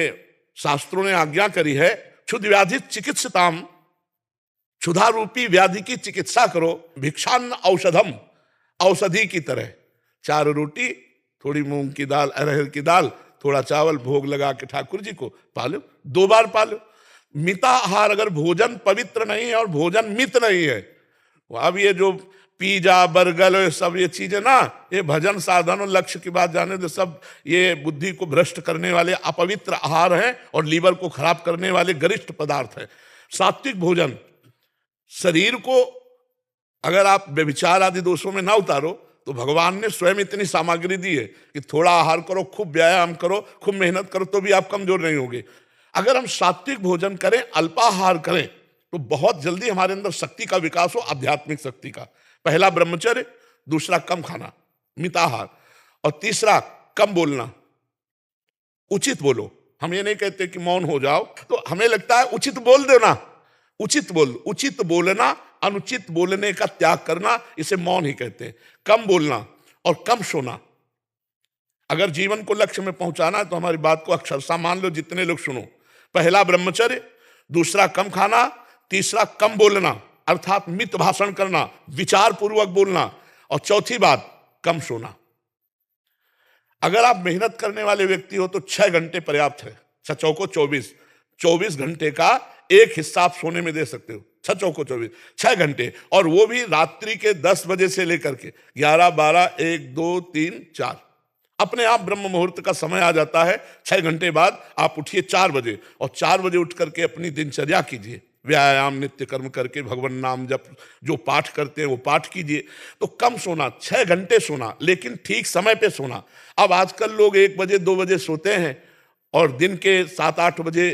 शास्त्रों ने आज्ञा करी है, क्षुध व्याधि चिकित्सताम, क्षुधा रूपी व्याधि की चिकित्सा करो, भिक्षान्न औषधम, औषधि की तरह। 4 रोटी, थोड़ी मूंग की दाल, अरहर की दाल, थोड़ा चावल भोग लगा के ठाकुर जी को पालो, 2 बार पालो। मिताहार, अगर भोजन पवित्र नहीं है और भोजन मित नहीं है, अब ये जो पिज्जा बर्गर सब ये चीजें ना, ये भजन साधन और लक्ष्य की बात जाने तो सब ये बुद्धि को भ्रष्ट करने वाले अपवित्र आहार हैं और लीवर को खराब करने वाले गरिष्ठ पदार्थ हैं। सात्विक भोजन शरीर को, अगर आप व्यभिचार आदि दोषों में ना उतारो तो भगवान ने स्वयं इतनी सामग्री दी है कि थोड़ा आहार करो, खूब व्यायाम करो, खूब मेहनत करो तो भी आप कमजोर नहीं होंगे। अगर हम सात्विक भोजन करें, अल्पाहार करें, तो बहुत जल्दी हमारे अंदर शक्ति का विकास हो, आध्यात्मिक शक्ति का। पहला ब्रह्मचर्य, दूसरा कम खाना मिताहार, और तीसरा कम बोलना, उचित बोलो। हम ये नहीं कहते कि मौन हो जाओ, तो हमें लगता है उचित बोल देना, उचित बोलना, अनुचित बोलने का त्याग करना, इसे मौन ही कहते हैं। कम बोलना और कम सोना। अगर जीवन को लक्ष्य में पहुंचाना है तो हमारी बात को अक्षरशः मान लो, जितने लोग सुनो। पहला ब्रह्मचर्य, दूसरा कम खाना, तीसरा कम बोलना अर्थात मित भाषण करना, विचार पूर्वक बोलना, और चौथी बात कम सोना। अगर आप मेहनत करने वाले व्यक्ति हो तो 6 घंटे पर्याप्त है। 6 चौको 24 घंटे का एक हिस्सा आप सोने में दे सकते हो। 6 चौको 24, 6 घंटे, और वो भी रात्रि के 10 बजे से लेकर के 11, 12, 1, 2, 3, 4, अपने आप ब्रह्म मुहूर्त का समय आ जाता है। 6 घंटे बाद आप उठिए 4 बजे, और 4 बजे उठ करके अपनी दिनचर्या कीजिए, व्यायाम नित्य कर्म करके भगवान नाम जप, जो पाठ करते हैं वो पाठ कीजिए। तो कम सोना, 6 घंटे सोना, लेकिन ठीक समय पे सोना। अब आजकल लोग 1 बजे 2 बजे सोते हैं और दिन के 7-8 बजे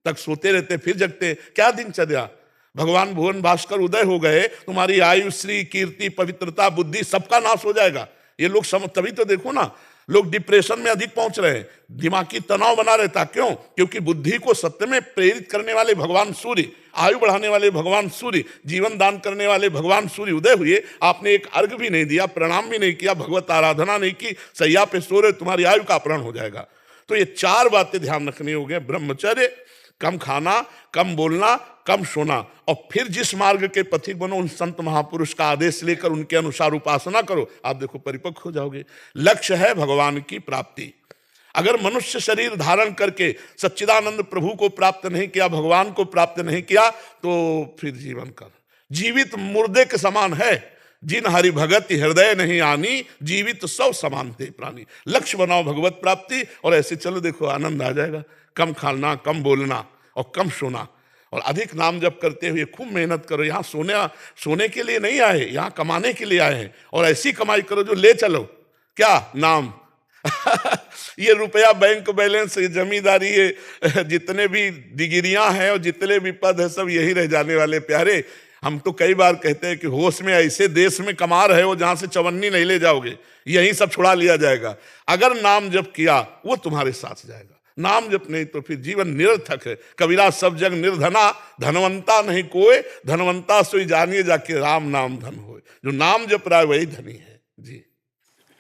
तक सोते रहते, फिर जगते। क्या दिनचर्या? भगवान भुवन भास्कर उदय हो गए, तुम्हारी आयु, श्री, कीर्ति, पवित्रता, बुद्धि सबका नाश हो जाएगा। ये लोग तभी तो देखो ना, लोग डिप्रेशन में अधिक पहुंच रहे हैं, दिमागी तनाव बना रहता। क्यों? क्योंकि बुद्धि को सत्य में प्रेरित करने वाले भगवान सूर्य, आयु बढ़ाने वाले भगवान सूर्य, जीवन दान करने वाले भगवान सूर्य उदय हुए। आपने एक अर्घ भी नहीं दिया, प्रणाम भी नहीं किया, भगवत आराधना नहीं की, सैया पे सो रहे, तुम्हारी आयु का अपहरण हो जाएगा। तो ये 4 बातें ध्यान रखनी होगी। ब्रह्मचर्य, कम खाना, कम बोलना, कम सोना, और फिर जिस मार्ग के पथिक बनो, उन संत महापुरुष का आदेश लेकर उनके अनुसार उपासना करो, आप देखो परिपक्व हो जाओगे। लक्ष्य है भगवान की प्राप्ति। अगर मनुष्य शरीर धारण करके सच्चिदानंद प्रभु को प्राप्त नहीं किया, भगवान को प्राप्त नहीं किया, तो फिर जीवन कर जीवित मुर्दे के समान है। जिन हरि भगत हृदय नहीं आनी, जीवित सब समान थे प्राणी। लक्ष्य बनाओ भगवत प्राप्ति, और ऐसे चलो, देखो आनंद आ जाएगा। कम खाना, कम बोलना और कम सोना, और अधिक नाम जप करते हुए खूब मेहनत करो। यहाँ सोने के लिए नहीं आए, यहाँ कमाने के लिए आए हैं, और ऐसी कमाई करो जो ले चलो। क्या? नाम। ये रुपया, बैंक बैलेंस, ये जमींदारी, ये जितने भी डिग्रियां हैं और जितने भी पद है, सब यही रह जाने वाले प्यारे। हम तो कई बार कहते हैं कि होश में ऐसे देश में कमा रहे हो जहां से चवन्नी नहीं ले जाओगे, यहीं सब छुड़ा लिया जाएगा। अगर नाम जप किया, वो तुम्हारे साथ जाएगा। नाम जप नहीं तो फिर जीवन निरर्थक है। कबीरा सब जग निर्धना, धनवंता नहीं कोई, धनवंता सोई जानिए जाके राम नाम धन होए। जो नाम जप रहा है वही धनी है जी।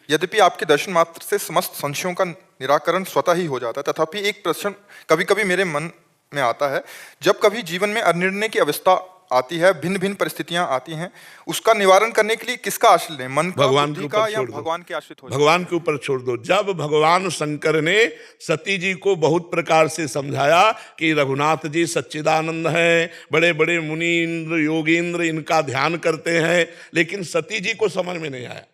यद्यपि आपके दर्शन मात्र से समस्त संशयों का निराकरण स्वतः ही हो जाता है, तथापि एक प्रश्न कभी कभी मेरे मन में आता है। जब कभी जीवन में अनिर्णय की अवस्था आती है, भिन्न भिन्न परिस्थितियां आती हैं, उसका निवारण करने के लिए किसका आश्रय लें? मन का, भगवान बुद्धि का, या भगवान के आश्रित हो जाए? भगवान के ऊपर छोड़ दो। जब भगवान शंकर ने सती जी को बहुत प्रकार से समझाया कि रघुनाथ जी सच्चिदानंद हैं, बड़े बड़े मुनि, इंद्र, योगींद्र इनका ध्यान करते हैं, लेकिन सती जी को समझ में नहीं आया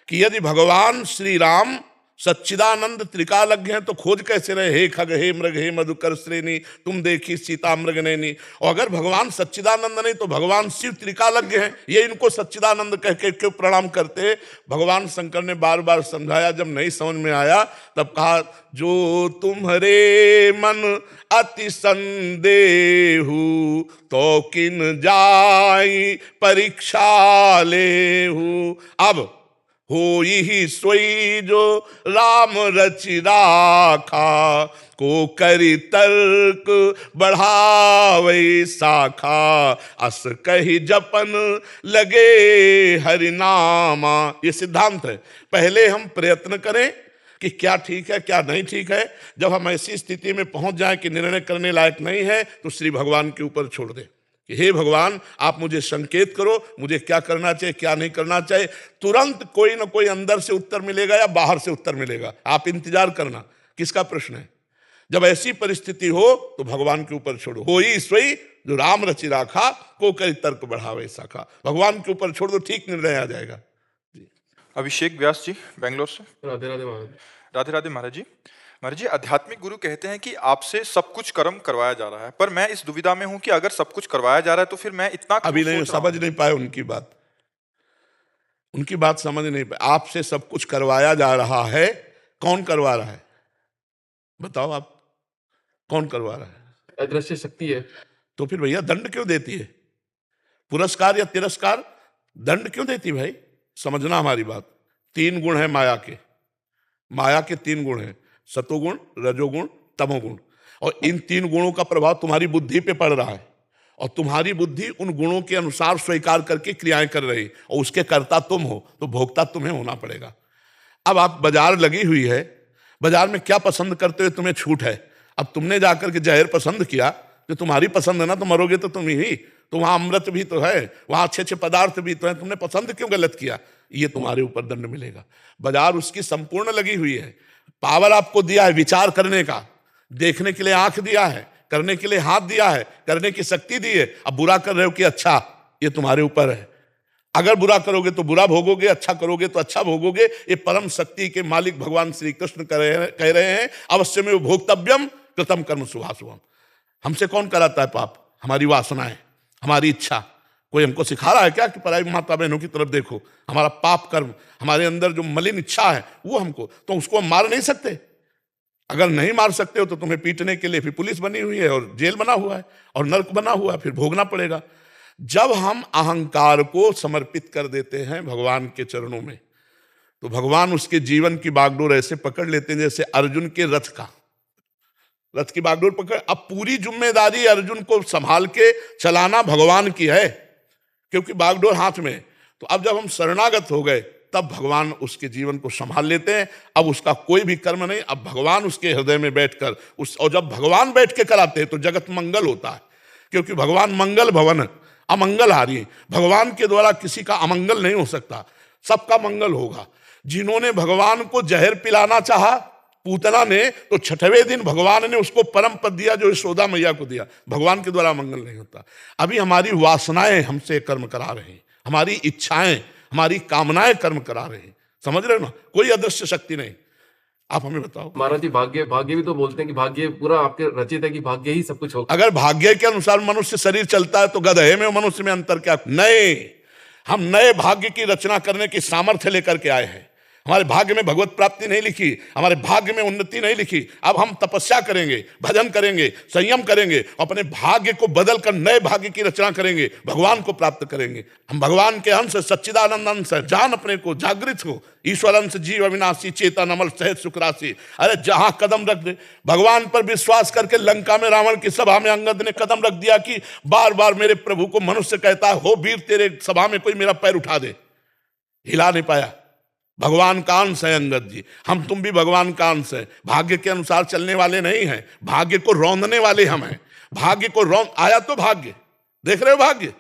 कि यदि भगवान श्री राम सच्चिदानंद त्रिकालज्ञ हैं तो खोज कैसे रहे, हे खग हे मृग हे मधुकर श्रेणी तुम देखी सीता मृग नैनी। और अगर भगवान सच्चिदानंद नहीं तो भगवान शिव त्रिकालज्ञ हैं, ये इनको सच्चिदानंद कह के क्यों प्रणाम करते। भगवान शंकर ने बार बार समझाया, जब नहीं समझ में आया तब कहा, जो तुम्हारे मन अति संदेहु तो किन जाई परीक्षा लेहु। अब हो ही सोई जो राम रचि राखा, को करी तर्क बढ़ावे शाखा, अस कही जपन लगे हरिनामा। ये सिद्धांत है। पहले हम प्रयत्न करें कि क्या ठीक है क्या नहीं ठीक है। जब हम ऐसी स्थिति में पहुंच जाएं कि निर्णय करने लायक नहीं है तो श्री भगवान के ऊपर छोड़ दें कि हे भगवान आप मुझे संकेत करो, मुझे क्या करना चाहिए क्या नहीं करना चाहिए। तुरंत कोई ना कोई अंदर से उत्तर मिलेगा या बाहर से उत्तर मिलेगा, आप इंतजार करना किसका प्रश्न है। जब ऐसी परिस्थिति हो तो भगवान के ऊपर छोड़ो। हो ही सोई जो राम रचि राखा, को करी तर्क बढ़ावे शाखा। भगवान के ऊपर छोड़ दो, ठीक निर्णय आ जाएगा। अभिषेक व्यास जी बेंगलोर से। राधे राधे महाराज। राधे राधे महाराज जी। महाराज जी, आध्यात्मिक गुरु कहते हैं कि आपसे सब कुछ कर्म करवाया जा रहा है, पर मैं इस दुविधा में हूं कि अगर सब कुछ करवाया जा रहा है तो फिर मैं इतना अभी क्यों नहीं सोच रहा समझ हूं? नहीं पाए उनकी बात समझ नहीं पाए। आपसे सब कुछ करवाया जा रहा है, कौन करवा रहा है बताओ आप, कौन करवा रहा है। अदृश्य शक्ति है। तो फिर भैया दंड क्यों देती है, पुरस्कार या तिरस्कार, दंड क्यों देती भाई। समझना हमारी बात। 3 गुण है माया के। माया के 3 गुण हैं, सतोगुण रजोगुण तमोगुण। और इन 3 गुणों का प्रभाव तुम्हारी बुद्धि पे पड़ रहा है और तुम्हारी बुद्धि उन गुणों के अनुसार स्वीकार करके क्रियाएं कर रही, और उसके कर्ता तुम हो तो भोक्ता तुम्हें होना पड़ेगा। अब आप बाजार लगी हुई है, बाजार में क्या पसंद करते हुए तुम्हें छूट है। अब तुमने जाकर के जहर पसंद किया, जो तुम्हारी पसंद है ना, तो मरोगे तो तुम ही। तो वहां अमृत भी तो है, वहां अच्छे अच्छे पदार्थ भी तो है, तुमने पसंद क्यों गलत किया, ये तुम्हारे ऊपर दंड मिलेगा। बाजार उसकी संपूर्ण लगी हुई है। पावर आपको दिया है विचार करने का, देखने के लिए आंख दिया है, करने के लिए हाथ दिया है, करने की शक्ति दी है। अब बुरा कर रहे हो कि अच्छा, ये तुम्हारे ऊपर है। अगर बुरा करोगे तो बुरा भोगोगे, अच्छा करोगे तो अच्छा भोगोगे। ये परम शक्ति के मालिक भगवान श्री कृष्ण कह रहे हैं, अवश्य में भोक्तव्यम कृतम कर्म शुभाशुभम। हमसे कौन कराता है पाप, हमारी वासनाएं, हमारी इच्छा। कोई हमको सिखा रहा है क्या कि पराई माता बहनों की तरफ देखो, हमारा पाप कर्म, हमारे अंदर जो मलिन इच्छा है वो हमको, तो उसको हम मार नहीं सकते। अगर नहीं मार सकते हो तो तुम्हें पीटने के लिए फिर पुलिस बनी हुई है और जेल बना हुआ है और नर्क बना हुआ है, फिर भोगना पड़ेगा। जब हम अहंकार को समर्पित कर देते हैं भगवान के चरणों में, तो भगवान उसके जीवन की बागडोर ऐसे पकड़ लेते हैं जैसे अर्जुन के रथ की बागडोर पकड़। अब पूरी जिम्मेदारी अर्जुन को संभाल के चलाना भगवान की है, क्योंकि बागडोर हाथ में। तो अब जब हम शरणागत हो गए तब भगवान उसके जीवन को संभाल लेते हैं। अब उसका कोई भी कर्म नहीं, अब भगवान उसके हृदय में बैठकर और जब भगवान बैठ के कराते हैं तो जगत मंगल होता है, क्योंकि भगवान मंगल भवन अमंगल हारी। भगवान के द्वारा किसी का अमंगल नहीं हो सकता, सबका मंगल होगा। जिन्होंने भगवान को जहर पिलाना चाहा पूतना ने, तो 6वें दिन भगवान ने उसको परम पद दिया जो यशोदा मैया को दिया। भगवान के द्वारा मंगल नहीं होता। अभी हमारी वासनाएं हमसे कर्म करा रहे हैं, हमारी इच्छाएं हमारी कामनाएं कर्म करा रहे हैं। समझ रहे हो ना, कोई अदृश्य शक्ति नहीं। आप हमें बताओ। महाराज जी, भाग्य भी तो बोलते हैं कि भाग्य पूरा आपके रचित है, कि भाग्य ही सब कुछ होगा। अगर भाग्य के अनुसार मनुष्य शरीर चलता है तो गधे में और मनुष्य में अंतर क्या। नए हम नए भाग्य की रचना करने की सामर्थ्य लेकर के आए हैं। हमारे भाग्य में भगवत प्राप्ति नहीं लिखी, हमारे भाग्य में उन्नति नहीं लिखी। अब हम तपस्या करेंगे, भजन करेंगे, संयम करेंगे, अपने भाग्य को बदल कर नए भाग्य की रचना करेंगे, भगवान को प्राप्त करेंगे। हम भगवान के अंश, सच्चिदानंद अंश, जान अपने को, जागृत हो, ईश्वर अंश, जीव अविनाशी, चेतन अमल, सहज सुख राशि। अरे जहां कदम रख दे, भगवान पर विश्वास करके लंका में रावण की सभा में अंगद ने कदम रख दिया कि बार बार मेरे प्रभु को मनुष्य कहता है, हो वीर तेरे सभा में कोई मेरा पैर उठा दे, हिला नहीं पाया। भगवान का अंश है अंगद जी, हम तुम भी भगवान का अंश है। भाग्य के अनुसार चलने वाले नहीं हैं, भाग्य को रौंदने वाले हम हैं। भाग्य को रौंद आया तो भाग्य, देख रहे हो भाग्य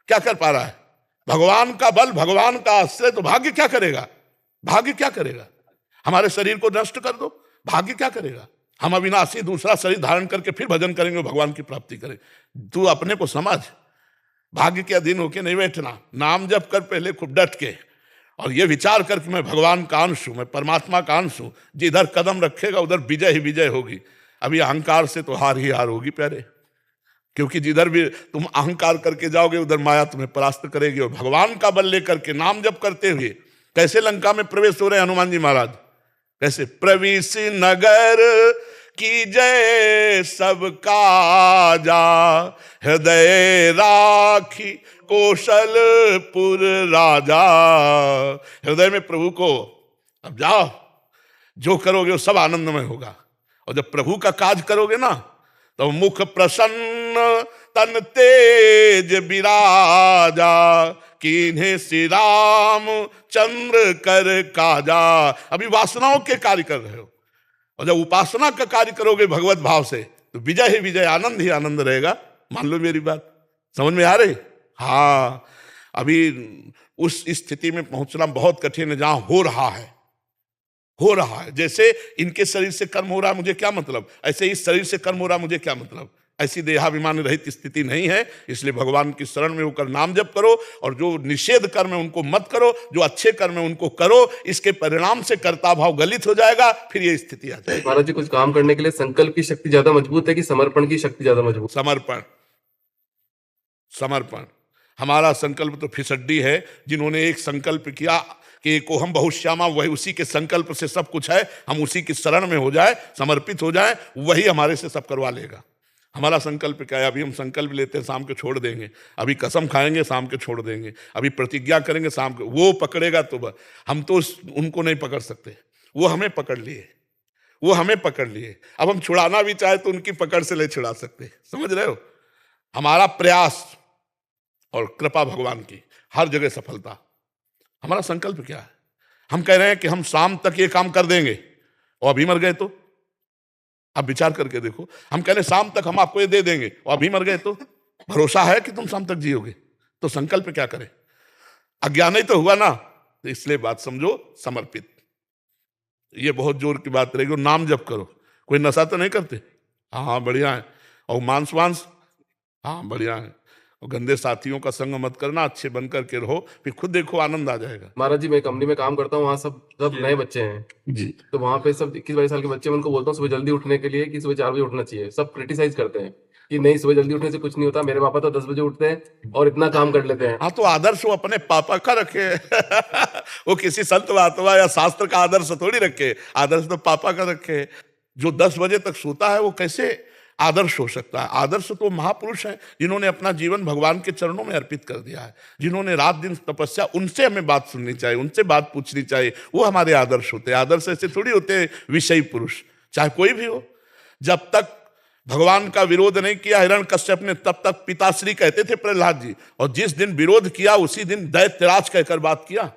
क्या कर पा रहा है। भगवान का बल, भगवान का आश्रय, तो भाग्य क्या करेगा। भाग्य क्या करेगा, हमारे शरीर को नष्ट कर दो, भाग्य क्या करेगा। हम अविनाशी दूसरा शरीर धारण करके फिर भजन करेंगे, भगवान की प्राप्ति करें। तू अपने को समझ, भाग्य के अधीन होके नहीं बैठना। नाम जप कर पहले खूब डट के, और ये विचार कर कि मैं भगवान का अंश हूं, मैं परमात्मा का अंश हूं, जिधर कदम रखेगा उधर विजय ही विजय होगी। अभी अहंकार से तो हार ही हार होगी प्यारे, क्योंकि जिधर भी तुम अहंकार करके जाओगे उधर माया तुम्हें परास्त करेगी। और भगवान का बल लेकर के नाम जप करते हुए कैसे लंका में प्रवेश हो रहे हैं हनुमान जी महाराज, कैसे प्रवेश नगर की जय सबका जा, हृदय राखी कौशलपुर राजा। हृदय में प्रभु को अब जाओ, जो करोगे वो सब आनंदमय होगा। और जब प्रभु का काज करोगे ना तो मुख प्रसन्न तन तेज विराजा, किन्हें श्री राम चंद्र कर काजा। अभी वासनाओं के कार्य कर रहे हो, और जब उपासना का कार्य करोगे भगवत भाव से तो विजय ही विजय, आनंद ही आनंद रहेगा। मान लो मेरी बात, समझ में आ रही? हाँ, अभी उस स्थिति में पहुंचना बहुत कठिन है जहां हो रहा है। जैसे इनके शरीर से कर्म हो रहा है मुझे क्या मतलब, ऐसे इस शरीर से कर्म हो रहा है मुझे क्या मतलब। ऐसी देहाभिमान रहित स्थिति नहीं है। इसलिए भगवान की शरण में होकर नाम जप करो, और जो निषेध कर्म है उनको मत करो, जो अच्छे कर्म है उनको करो। इसके परिणाम से कर्ता भाव गलित हो जाएगा, फिर ये स्थिति आ जाएगी। महाराज जी, कुछ काम करने के लिए संकल्प की शक्ति ज्यादा मजबूत है कि समर्पण की शक्ति ज्यादा मजबूत? समर्पण। हमारा संकल्प तो फिसड्डी है। जिन्होंने एक संकल्प किया कि एको हम बहुश्यामा, वही उसी के संकल्प से सब कुछ है, हम उसी की शरण में हो जाए, समर्पित हो जाए, वही हमारे से सब करवा लेगा। हमारा संकल्प क्या है? अभी हम संकल्प लेते हैं शाम को छोड़ देंगे, अभी कसम खाएंगे शाम को छोड़ देंगे, अभी प्रतिज्ञा करेंगे शाम को, वो पकड़ेगा तो हम तो उनको नहीं पकड़ सकते, वो हमें पकड़ लिए। अब हम छुड़ाना भी चाहे तो उनकी पकड़ से नहीं छुड़ा सकते। समझ रहे हो? हमारा प्रयास और कृपा भगवान की, हर जगह सफलता। हमारा संकल्प क्या है? हम कह रहे हैं कि हम शाम तक ये काम कर देंगे, और अभी मर गए तो? आप विचार करके देखो। हम कह रहे हैं शाम तक हम आपको ये दे देंगे, और अभी मर गए तो? भरोसा है कि तुम शाम तक जियोगे? तो संकल्प क्या करें? अज्ञान ही तो हुआ ना। तो इसलिए बात समझो, समर्पित। ये बहुत जोर की बात रहेगी। नाम जप करो। कोई नशा तो नहीं करते? हाँ बढ़िया है। और मांस, हाँ बढ़िया है। और गंदे साथियों का संग मत करना, अच्छे बन करके रहो, फिर खुद देखो आनंद आ जाएगा। महाराज जी, मैं कंपनी में काम करता हूँ, वहाँ सब नए बच्चे हैं जी। तो वहाँ पे सब 21-22 साल के बच्चे, मैं उनको बोलता हूँ सुबह जल्दी उठने के लिए कि सुबह 4 बजे उठना चाहिए। सब क्रिटिसाइज करते हैं कि नहीं, सुबह जल्दी उठने से कुछ नहीं होता। मेरे पापा तो 10 बजे उठते हैं और इतना काम कर लेते हैं। हाँ, तो आदर्श वो अपने पापा का रखे। वो किसी संत महात्मा या शास्त्र का आदर्श थोड़ी रखे, आदर्श तो पापा का रखे। जो 10 बजे तक सोता है वो कैसे आदर्श हो सकता है? आदर्श तो महापुरुष हैं जिन्होंने अपना जीवन भगवान के चरणों में अर्पित कर दिया है, जिन्होंने रात दिन तपस्या, उनसे हमें बात सुननी चाहिए, उनसे बात पूछनी चाहिए। वो हमारे आदर्श होते हैं। आदर्श ऐसे थोड़ी होते हैं विषयी पुरुष, चाहे कोई भी हो। जब तक भगवान का विरोध नहीं किया हिरण्यकश्यप ने, तब तक पिताश्री कहते थे प्रहलाद जी। और जिस दिन विरोध किया उसी दिन दैत्यराज कहकर बात किया,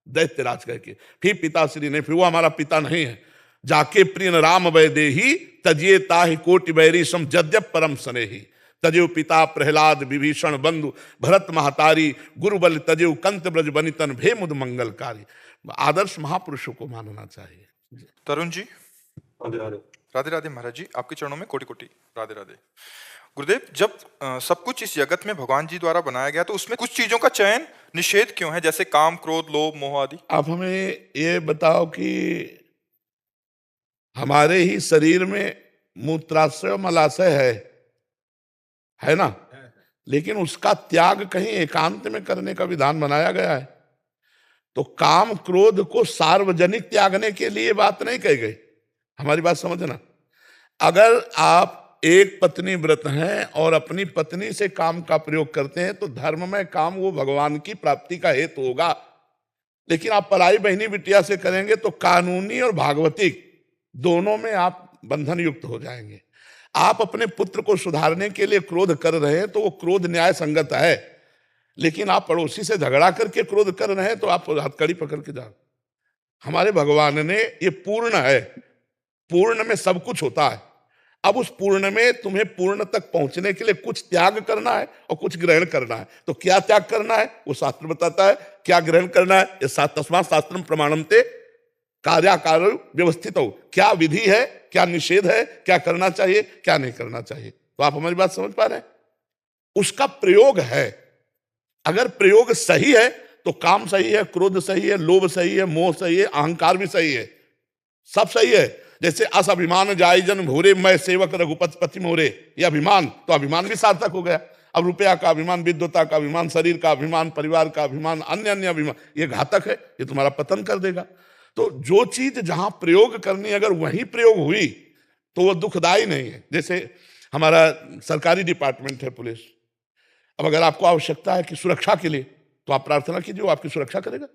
दैत्यराज कह के। फिर पिताश्री ने, फिर वो हमारा पिता नहीं है। जाके प्रिय राम वैदेही तजिए ताहि कोटि बैरी सम जद्यप परम स्नेही, तजेव पिता प्रहलाद विभीषण बंधु भरत महतारी, गुरुबल तजेव कंत ब्रज बनितन भे मुद मंगलकारी। आदर्श महापुरुषों को मानना चाहिए। तरुण जी, राधे राधे। महाराज जी, आपके चरणों में कोटि कोटि राधे राधे। गुरुदेव, जब सब कुछ इस जगत में भगवान जी द्वारा बनाया गया तो उसमें कुछ चीजों का चयन निषेध क्यों है, जैसे काम, क्रोध, लोभ, मोह आदि? आप हमें ये बताओ कि हमारे ही शरीर में मूत्राशय और मलाशय है ना, लेकिन उसका त्याग कहीं एकांत में करने का विधान बनाया गया है। तो काम क्रोध को सार्वजनिक त्यागने के लिए बात नहीं कही गई। हमारी बात समझना। अगर आप एक पत्नी व्रत हैं और अपनी पत्नी से काम का प्रयोग करते हैं तो धर्म में काम वो भगवान की प्राप्ति का हेतु होगा। लेकिन आप पराई बहनी बिटिया से करेंगे तो कानूनी और भागवतिक दोनों में आप बंधन युक्त हो जाएंगे। आप अपने पुत्र को सुधारने के लिए क्रोध कर रहे हैं तो वो क्रोध न्याय संगत है, लेकिन आप पड़ोसी से झगड़ा करके क्रोध कर रहे हैं तो आप हथकड़ी पकड़ के जाओ। हमारे भगवान ने, ये पूर्ण है, पूर्ण में सब कुछ होता है। अब उस पूर्ण में तुम्हें पूर्ण तक पहुंचने के लिए कुछ त्याग करना है और कुछ ग्रहण करना है। तो क्या त्याग करना है वो शास्त्र बताता है, क्या ग्रहण करना है ये तस्मात् शास्त्रम प्रमाणन्ते कार्याकार व्यवस्थित हो। क्या विधि है, क्या निषेध है, क्या करना चाहिए, क्या नहीं करना चाहिए। तो आप हमारी बात समझ पा रहे हैं? उसका प्रयोग है। अगर प्रयोग सही है तो काम सही है, क्रोध सही है, लोभ सही है, मोह सही है, अहंकार भी सही है, सब सही है। जैसे अस अभिमान जाय जन भोरे, मैं सेवक रघुपति पति मोरे, ये अभिमान, तो अभिमान भी सार्थक हो गया। अब रुपया का अभिमान, विद्वता का अभिमान, शरीर का अभिमान, परिवार का अभिमान, अन्य अन्य अभिमान, ये घातक है, ये तुम्हारा पतन कर देगा। तो जो चीज जहां प्रयोग करनी, अगर वही प्रयोग हुई तो वो दुखदाई नहीं है। जैसे हमारा सरकारी डिपार्टमेंट है पुलिस, अब अगर आपको आवश्यकता है कि सुरक्षा के लिए, तो आप प्रार्थना कीजिए, वो आपकी सुरक्षा करेगा।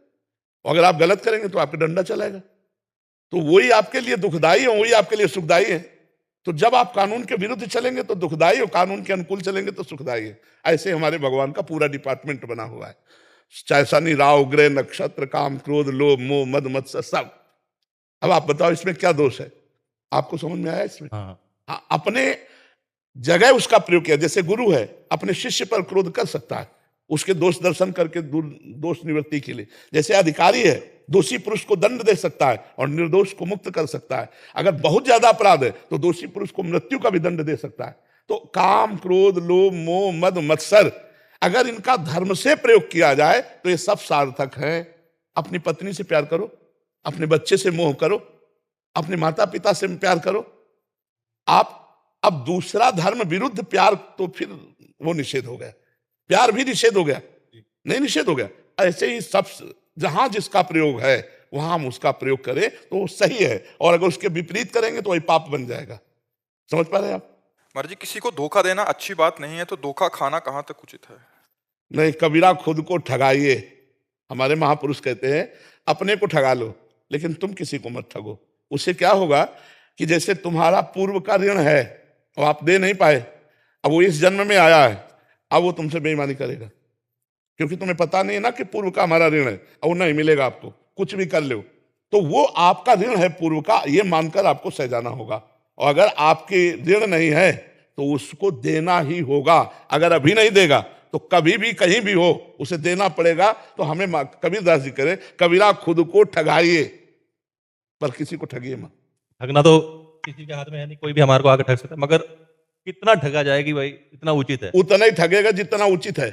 और अगर आप गलत करेंगे तो आपके डंडा चलाएगा। तो वही आपके लिए दुखदाई है, वही आपके लिए सुखदाई है। तो जब आप कानून के विरुद्ध चलेंगे तो दुखदाई, और कानून के अनुकूल चलेंगे तो सुखदाई है। ऐसे हमारे भगवान का पूरा डिपार्टमेंट बना हुआ है, चाहे शनि राहु ग्रह नक्षत्र, काम क्रोध लोभ मोह मद मत्सर सब। अब आप बताओ इसमें क्या दोष है? आपको समझ में आया इसमें? हाँ, अपने जगह उसका प्रयोग किया। जैसे गुरु है, अपने शिष्य पर क्रोध कर सकता है, उसके दोष दर्शन करके दोष निवृत्ति के लिए। जैसे अधिकारी है, दोषी पुरुष को दंड दे सकता है और निर्दोष को मुक्त कर सकता है। अगर बहुत ज्यादा अपराध है तो दोषी पुरुष को मृत्यु का भी दंड दे सकता है। तो काम क्रोध लोभ मोह मद मत्सर, अगर इनका धर्म से प्रयोग किया जाए तो ये सब सार्थक है। अपनी पत्नी से प्यार करो, अपने बच्चे से मोह करो, अपने माता पिता से प्यार करो। आप अब दूसरा धर्म विरुद्ध प्यार, तो फिर वो निषेध हो गया, प्यार भी निषेध हो गया, नहीं निषेध हो गया। ऐसे ही सब जहां जिसका प्रयोग है वहां हम उसका प्रयोग करें तो वो सही है, और अगर उसके विपरीत करेंगे तो वही पाप बन जाएगा। समझ पा रहे हैं आप? महाराज जी, किसी को धोखा देना अच्छी बात नहीं है, तो धोखा खाना कहाँ तक उचित है? नहीं, कबीरा खुद को ठगाइए। हमारे महापुरुष कहते हैं अपने को ठगा लो लेकिन तुम किसी को मत ठगो। उससे क्या होगा कि जैसे तुम्हारा पूर्व का ऋण है और आप दे नहीं पाए, अब वो इस जन्म में आया है, अब वो तुमसे बेईमानी करेगा, क्योंकि तुम्हें पता नहीं है ना कि पूर्व का हमारा ऋण है और वो नहीं मिलेगा आपको, कुछ भी कर लो। तो वो आपका ऋण है पूर्व का, ये मानकर आपको सहजाना होगा। और अगर आपके ऋण नहीं है तो उसको देना ही होगा। अगर अभी नहीं देगा तो कभी भी कहीं भी हो उसे देना पड़ेगा। तो हमें कबीरदास जी करे, कबीरा खुद को ठगाइए पर किसी को ठगिए मत। ठगना तो किसी के हाथ में है नहीं, कोई भी हमारे को आके ठग सकता है, मगर कितना ठगा जाएगी भाई, इतना उचित है? उतना ही ठगेगा जितना उचित है,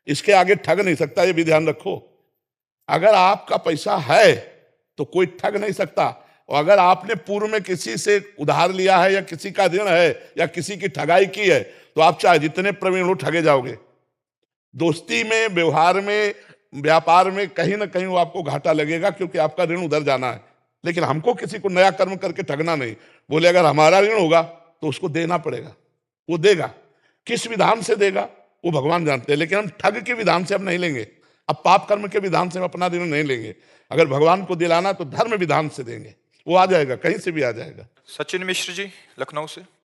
इसके आगे ठग नहीं सकता, ये भी ध्यान रखो। अगर आपका पैसा है तो कोई ठग नहीं सकता, और अगर आपने पूर्व में किसी से उधार लिया है या किसी का ऋण है या किसी की ठगाई की है तो आप चाहे जितने प्रवीण हो ठगे जाओगे। दोस्ती में, व्यवहार में, व्यापार में कहीं ना कहीं वो आपको घाटा लगेगा, क्योंकि आपका ऋण उधर जाना है। लेकिन हमको किसी को नया कर्म करके ठगना नहीं। बोले अगर हमारा ऋण होगा तो उसको देना पड़ेगा, वो देगा। किस विधान से देगा वो भगवान जानते हैं, लेकिन हम ठग के विधान से हम नहीं लेंगे। अब पाप कर्म के विधान से हम अपना ऋण नहीं लेंगे। अगर भगवान को दिलाना तो धर्म विधान से देंगे, वो आ जाएगा, कहीं से भी आ जाएगा। सचिन मिश्र जी, लखनऊ से।